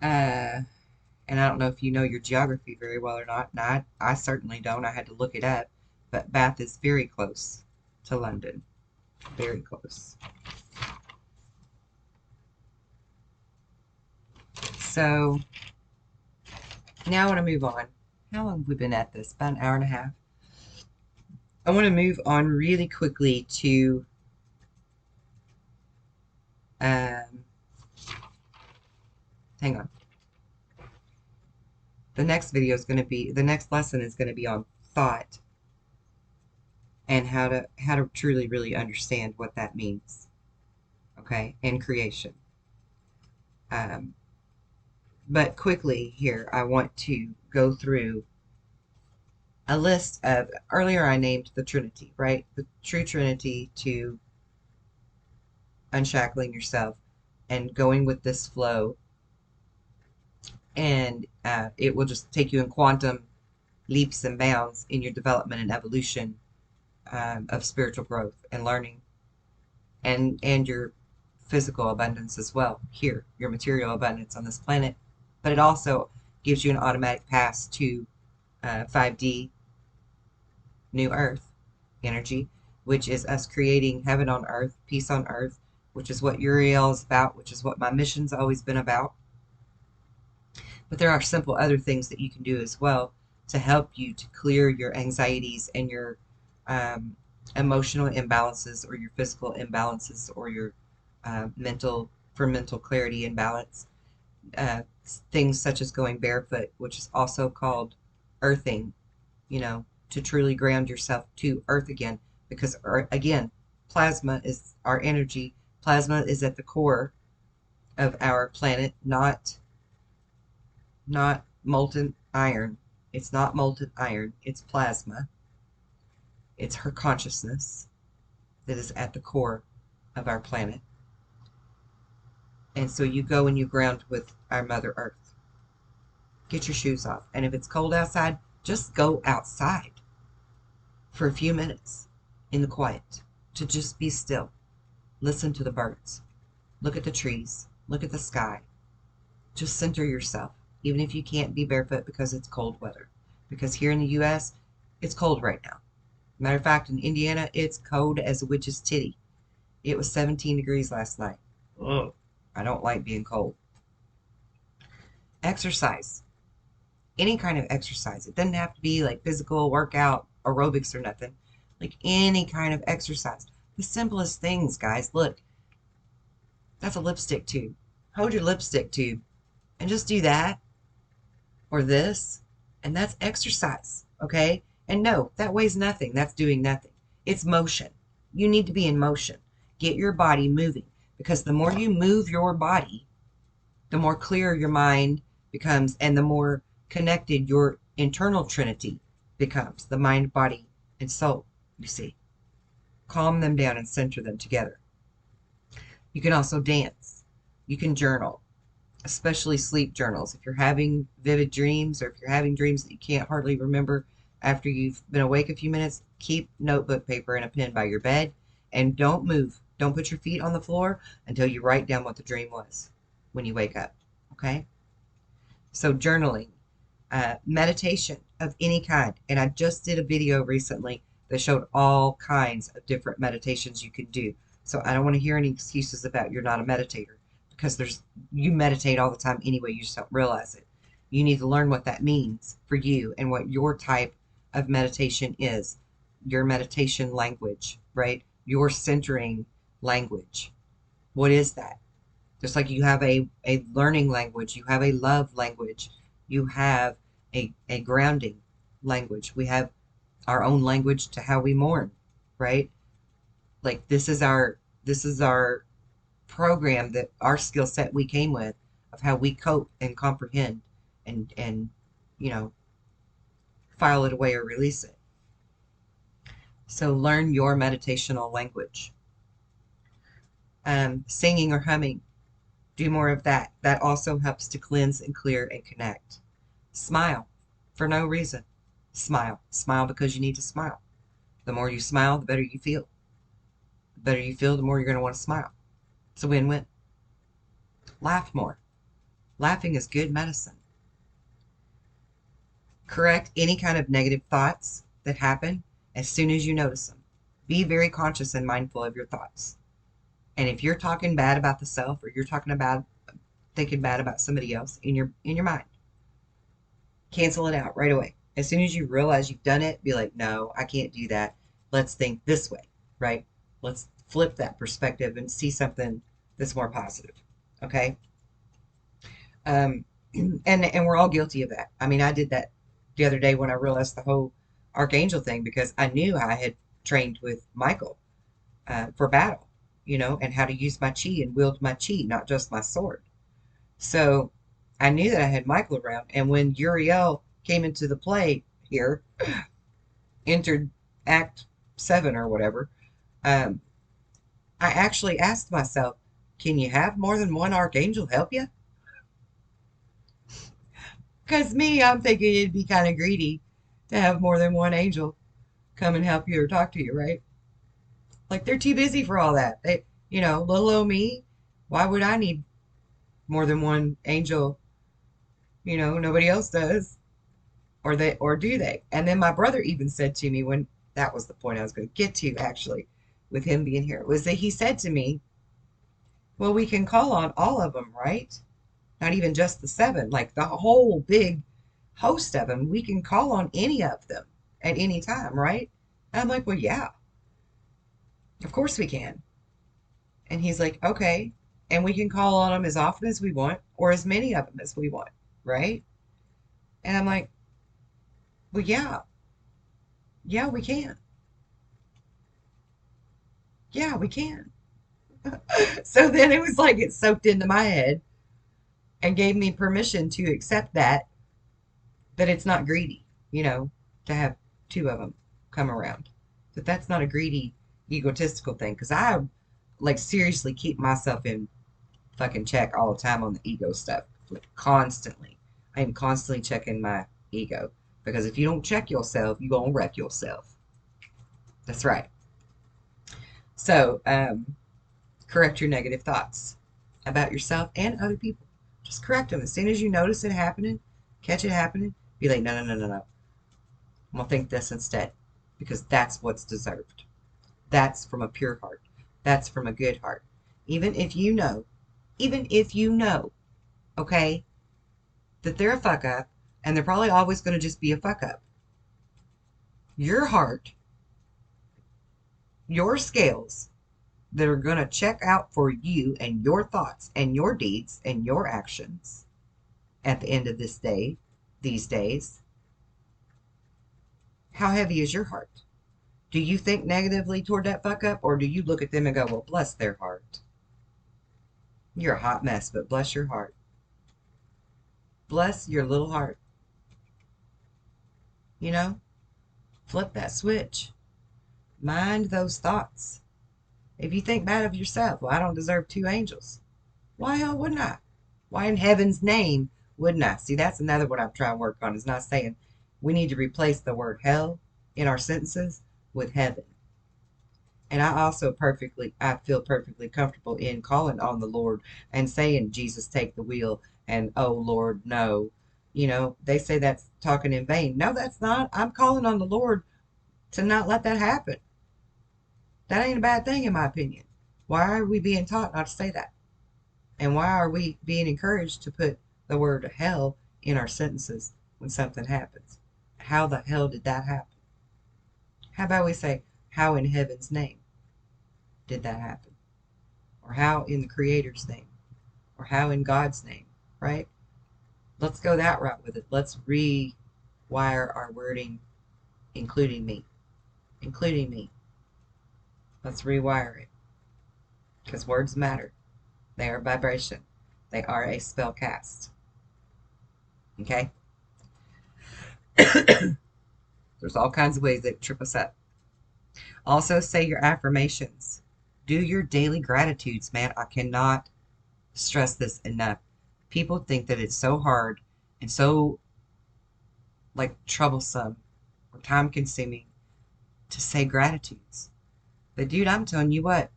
And I don't know if you know your geography very well or not. And I certainly don't. I had to look it up. But Bath is very close to London. Very close. So now I want to move on. How long have we been at this? About an hour and a half. I want to move on really quickly to hang on. The next lesson is going to be on thought and how to truly really understand what that means. Okay, in creation. But quickly here, I want to go through a list of, earlier I named the Trinity, right? The true Trinity to unshackling yourself and going with this flow. And it will just take you in quantum leaps and bounds in your development and evolution of spiritual growth and learning, and your physical abundance as well here, your material abundance on this planet. But it also gives you an automatic pass to 5D New Earth energy, which is us creating heaven on earth, peace on earth, which is what Uriel is about, which is what my mission's always been about. But there are simple other things that you can do as well to help you to clear your anxieties and your emotional imbalances, or your physical imbalances, or your mental clarity and balance. Things such as going barefoot, which is also called earthing, to truly ground yourself to earth again, because again, plasma is our energy. Plasma is at the core of our planet, not molten iron. It's not molten iron, it's plasma. It's her consciousness that is at the core of our planet. And so you go and you ground with our Mother Earth. Get your shoes off. And if it's cold outside, just go outside for a few minutes in the quiet, to just be still. Listen to the birds. Look at the trees. Look at the sky. Just center yourself, even if you can't be barefoot because it's cold weather. Because here in the U.S., it's cold right now. Matter of fact, in Indiana, it's cold as a witch's titty. It was 17 degrees last night. Ugh, I don't like being cold. Exercise. Any kind of exercise. It doesn't have to be like physical workout, aerobics or nothing. Like any kind of exercise. The simplest things, guys. Look, that's a lipstick tube. Hold your lipstick tube and just do that or this, and that's exercise, okay? And no, that weighs nothing. That's doing nothing. It's motion. You need to be in motion. Get your body moving, because the more you move your body, the more clear your mind becomes, and the more connected your internal trinity becomes, the mind, body, and soul, you see. Calm them down and center them together. You can also dance. You can journal, especially sleep journals. If you're having vivid dreams, or if you're having dreams that you can't hardly remember after you've been awake a few minutes, keep notebook paper and a pen by your bed, and don't move. Don't put your feet on the floor until you write down what the dream was when you wake up, okay? So journaling, meditation of any kind. And I just did a video recently that showed all kinds of different meditations you can do. So I don't want to hear any excuses about you're not a meditator, because you meditate all the time anyway, you just don't realize it. You need to learn what that means for you and what your type of meditation is. Your meditation language, right? Your centering language. What is that? Just like you have a learning language, you have a love language, you have a grounding language. We have our own language to how we mourn, right? Like this is our program, that our skill set we came with, of how we cope and comprehend and file it away or release it. So learn your meditational language. Singing or humming, do more of that. That also helps to cleanse and clear and connect. Smile for no reason. Smile because you need to smile. The more you smile, the better you feel. The better you feel, the more you're going to want to smile. It's a win-win. Laugh more. Laughing is good medicine. Correct any kind of negative thoughts that happen as soon as you notice them. Be very conscious and mindful of your thoughts. And if you're talking bad about the self, or you're thinking bad about somebody else in your mind, cancel it out right away. As soon as you realize you've done it, be like, no, I can't do that. let's think this way, right? Let's flip that perspective and see something that's more positive. Okay. Um, and we're all guilty of that. I mean, I did that the other day when I realized the whole archangel thing, because I knew I had trained with Michael for battle, and how to use my chi and wield my chi, not just my sword. So I knew that I had Michael around, and when Uriel came into the play here, entered Act 7 or whatever, um, I actually asked myself, can you have more than one archangel help you? Because me, I'm thinking it'd be kind of greedy to have more than one angel come and help you or talk to you, right? Like they're too busy for all that. Little old me, why would I need more than one angel? Nobody else does. Or do they? And then my brother even said to me, when that was the point I was going to get to actually with him being here, was that he said to me, well, we can call on all of them, right? Not even just the 7, like the whole big host of them. We can call on any of them at any time, right? And I'm like, well, yeah, of course we can. And he's like, okay. And we can call on them as often as we want, or as many of them as we want, right? And I'm like, well, yeah, yeah, we can. Yeah, we can. So then it was like it soaked into my head and gave me permission to accept that it's not greedy, to have 2 of them come around. That's not a greedy, egotistical thing. Because I, like, seriously keep myself in fucking check all the time on the ego stuff. Like, constantly. I am constantly checking my ego. Because if you don't check yourself, you're going to wreck yourself. That's right. So, correct your negative thoughts about yourself and other people. Just correct them. As soon as you notice it happening, catch it happening, be like, no, no, no, no, no. I'm going to think this instead. Because that's what's deserved. That's from a pure heart. That's from a good heart. Even if you know, okay, that they're a fuck up, and they're probably always going to just be a fuck up. Your heart, your scales that are going to check out for you and your thoughts and your deeds and your actions at the end of this day, these days, how heavy is your heart? Do you think negatively toward that fuck up, or do you look at them and go, well, bless their heart? You're a hot mess, but bless your heart. Bless your little heart. Flip that switch. Mind those thoughts. If you think bad of yourself, well, I don't deserve 2 angels. Why hell wouldn't I? Why in heaven's name wouldn't I? See, that's another one I'm trying to work on, is not saying we need to replace the word hell in our sentences with heaven. And I feel perfectly comfortable in calling on the Lord and saying, Jesus, take the wheel, and oh Lord, no. They say that's talking in vain. No, that's not. I'm calling on the Lord to not let that happen. That ain't a bad thing, in my opinion. Why are we being taught not to say that? And why are we being encouraged to put the word hell in our sentences when something happens? How the hell did that happen? How about we say, how in heaven's name did that happen? Or how in the Creator's name? Or how in God's name, right? Let's go that route with it. Let's rewire our wording, including me. Including me. Let's rewire it. Because words matter. They are vibration. They are a spell cast. Okay? There's all kinds of ways that trip us up. Also, say your affirmations. Do your daily gratitudes, man. I cannot stress this enough. People think that it's so hard and so, like, troublesome or time consuming to say gratitudes. But dude, I'm telling you what,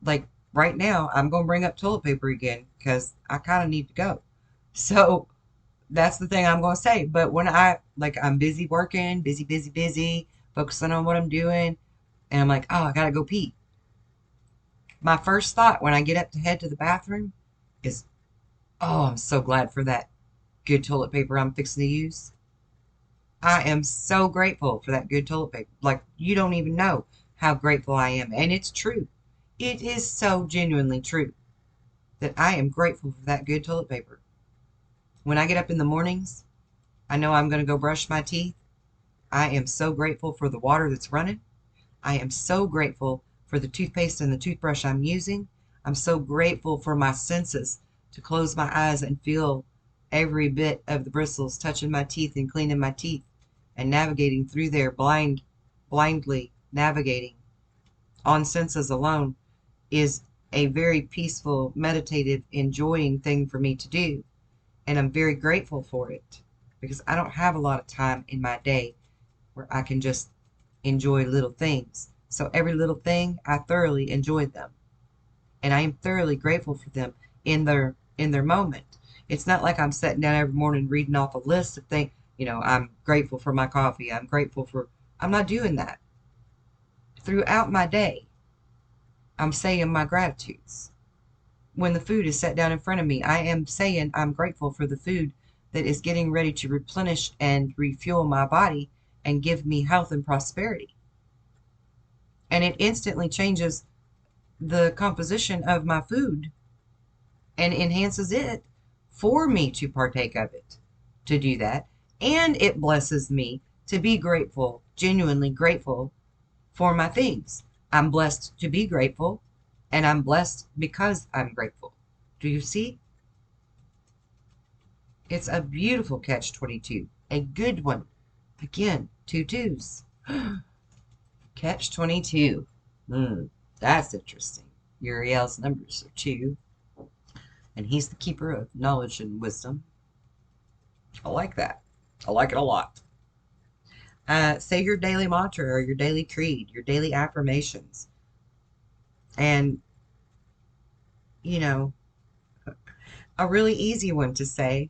like right now, I'm going to bring up toilet paper again because I kind of need to go. So that's the thing I'm going to say. But when I'm busy working, busy, focusing on what I'm doing, and I'm like, oh, I got to go pee. My first thought when I get up to head to the bathroom is, oh, I'm so glad for that good toilet paper I'm fixing to use. I am so grateful for that good toilet paper. Like, you don't even know how grateful I am. And it's true. It is so genuinely true that I am grateful for that good toilet paper. When I get up in the mornings, I know I'm going to go brush my teeth. I am so grateful for the water that's running. I am so grateful for the toothpaste and the toothbrush I'm using. I'm so grateful for my senses to close my eyes and feel every bit of the bristles touching my teeth and cleaning my teeth and navigating through there blindly navigating on senses alone is a very peaceful, meditative, enjoying thing for me to do. And I'm very grateful for it because I don't have a lot of time in my day where I can just enjoy little things. So every little thing, I thoroughly enjoy them. And I am thoroughly grateful for them in their moment. It's not like I'm sitting down every morning reading off a list of things. I'm grateful for my coffee. I'm not doing that. Throughout my day, I'm saying my gratitudes. When the food is set down in front of me, I am saying I'm grateful for the food that is getting ready to replenish and refuel my body and give me health and prosperity. And it instantly changes the composition of my food and enhances it for me to partake of it, to do that. And it blesses me to be grateful, genuinely grateful for my things. I'm blessed to be grateful, and I'm blessed because I'm grateful. Do you see? It's a beautiful catch-22, a good one. Again, two twos. Catch-22. That's interesting. Uriel's numbers are 2, and he's the keeper of knowledge and wisdom. I like that. I like it a lot. Say your daily mantra or your daily creed, your daily affirmations. And, a really easy one to say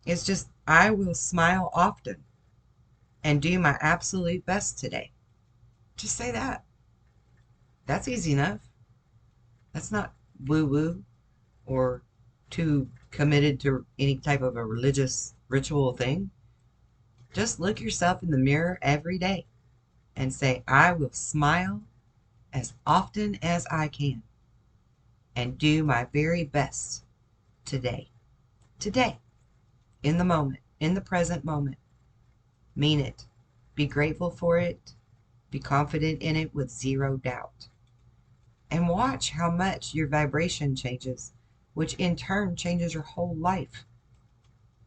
is just, I will smile often and do my absolute best today. Just say that. That's easy enough. That's not woo-woo or too committed to any type of a religious ritual thing. Just look yourself in the mirror every day and say, I will smile as often as I can and do my very best today. Today. In the moment. In the present moment. Mean it. Be grateful for it. Be confident in it with zero doubt. And watch how much your vibration changes, which in turn changes your whole life.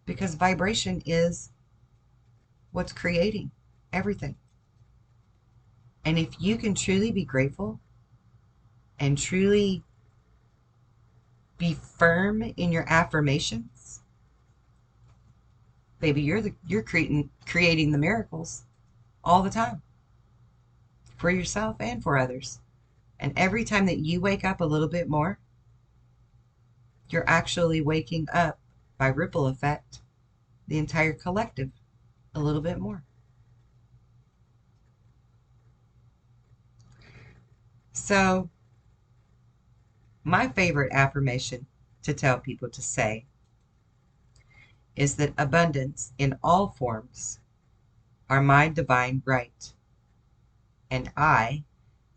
Because vibration is what's creating everything. And if you can truly be grateful and truly be firm in your affirmations, baby, you're creating the miracles all the time for yourself and for others. And every time that you wake up a little bit more, you're actually waking up, by ripple effect, the entire collective a little bit more. So, my favorite affirmation to tell people to say is that abundance in all forms are my divine right, and I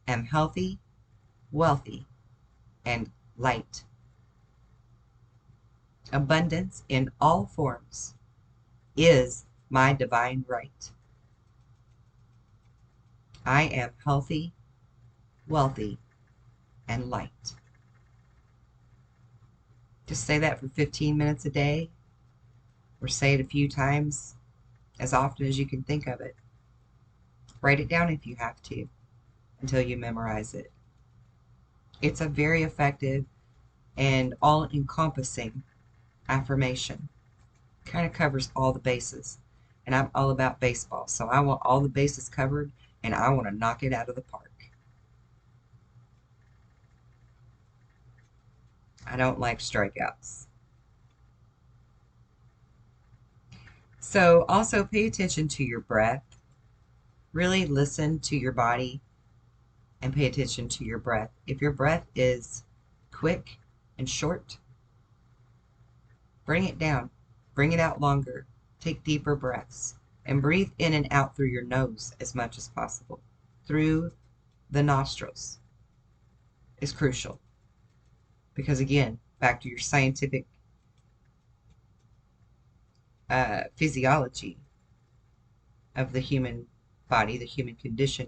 am healthy, wealthy, and light. Abundance in all forms is my divine right. I am healthy, wealthy, and light. Just say that for 15 minutes a day, or say it a few times, as often as you can think of it. Write it down if you have to, until you memorize it. It's a very effective and all-encompassing affirmation. Kind of covers all the bases. And I'm all about baseball, so I want all the bases covered, and I want to knock it out of the park. I don't like strikeouts. So also pay attention to your breath. Really listen to your body and pay attention to your breath. If your breath is quick and short, bring it down. Bring it out longer. Take deeper breaths and breathe in and out through your nose as much as possible. Through the nostrils is crucial because, again, back to your scientific physiology of the human body, the human condition,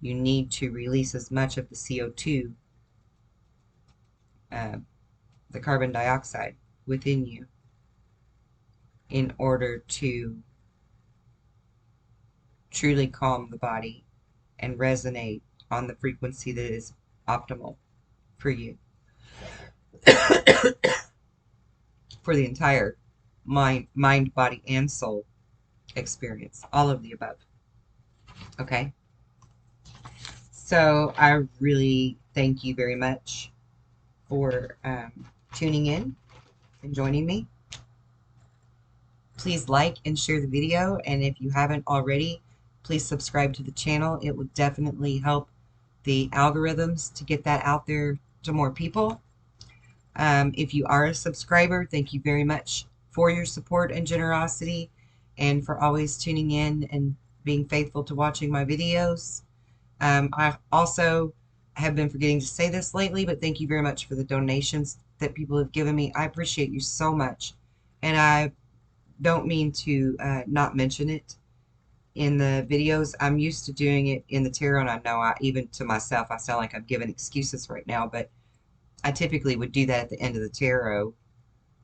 you need to release as much of the CO2, the carbon dioxide within you, in order to truly calm the body and resonate on the frequency that is optimal for you. For the entire mind, body, and soul experience. All of the above. Okay? So I really thank you very much for tuning in and joining me. Please like and share the video, and if you haven't already, please subscribe to the channel. It would definitely help the algorithms to get that out there to more people. If you are a subscriber, thank you very much for your support and generosity, and for always tuning in and being faithful to watching my videos. I also have been forgetting to say this lately, but thank you very much for the donations that people have given me. I appreciate you so much, and I don't mean to not mention it in the videos. I'm used to doing it in the tarot, and I know even to myself, I sound like I'm giving excuses right now, but I typically would do that at the end of the tarot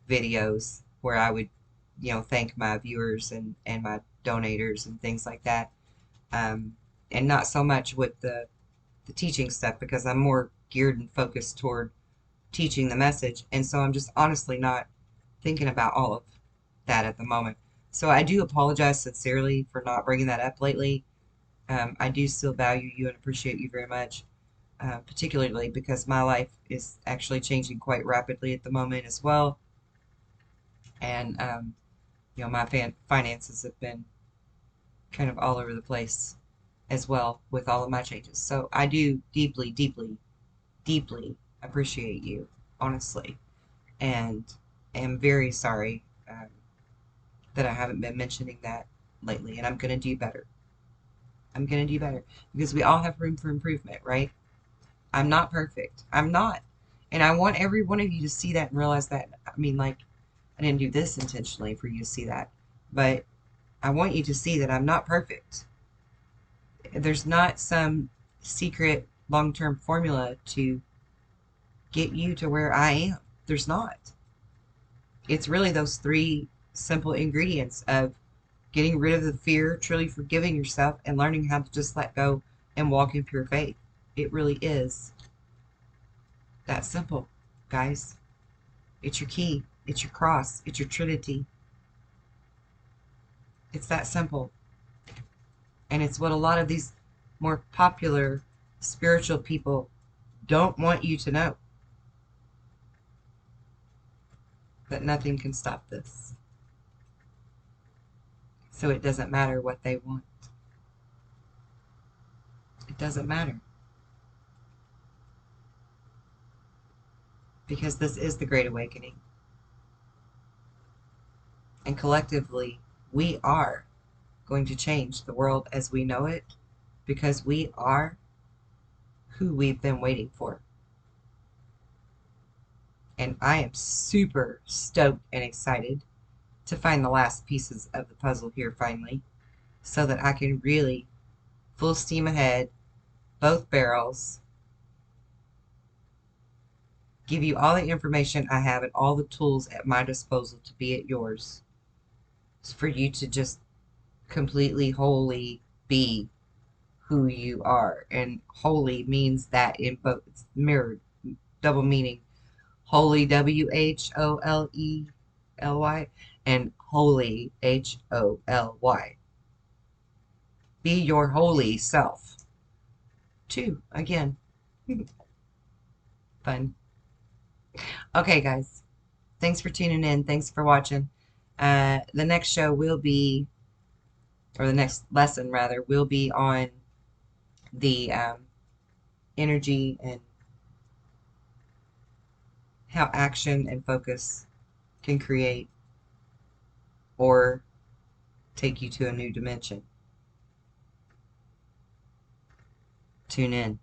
videos, where I would, thank my viewers and my donators and things like that. And not so much with the teaching stuff, because I'm more geared and focused toward teaching the message. And so I'm just honestly not thinking about all of that at the moment. So I do apologize sincerely for not bringing that up lately. I do still value you and appreciate you very much, particularly because my life is actually changing quite rapidly at the moment as well. And, my finances have been kind of all over the place as well with all of my changes. So I do deeply, deeply, deeply appreciate you, honestly. And am very sorry that I haven't been mentioning that lately. And I'm going to do better. I'm going to do better. Because we all have room for improvement, right? I'm not perfect. I'm not. And I want every one of you to see that and realize that. I mean, like, I didn't do this intentionally for you to see that. But I want you to see that I'm not perfect. There's not some secret long-term formula to get you to where I am. There's not. It's really those three simple ingredients of getting rid of the fear, truly forgiving yourself, and learning how to just let go and walk in pure faith. It really is that simple, guys. It's your key. It's your cross. It's your Trinity. It's that simple. And it's what a lot of these more popular spiritual people don't want you to know. That nothing can stop this. So it doesn't matter what they want. It doesn't matter. Because this is the Great Awakening. And collectively, we are going to change the world as we know it, because we are who we've been waiting for. And I am super stoked and excited to find the last pieces of the puzzle here finally, so that I can really full steam ahead, both barrels, give you all the information I have and all the tools at my disposal to be at yours. It's for you to just completely, wholly be who you are. And holy means that in both. It's mirrored, double meaning. Holy, W-H-O-L-E-L-Y, and holy, H-O-L-Y. Be your holy self. Too, again. Fun. Okay, guys. Thanks for tuning in. Thanks for watching. The next show will be, or the next lesson rather, will be on the energy and how action and focus can create or take you to a new dimension. Tune in.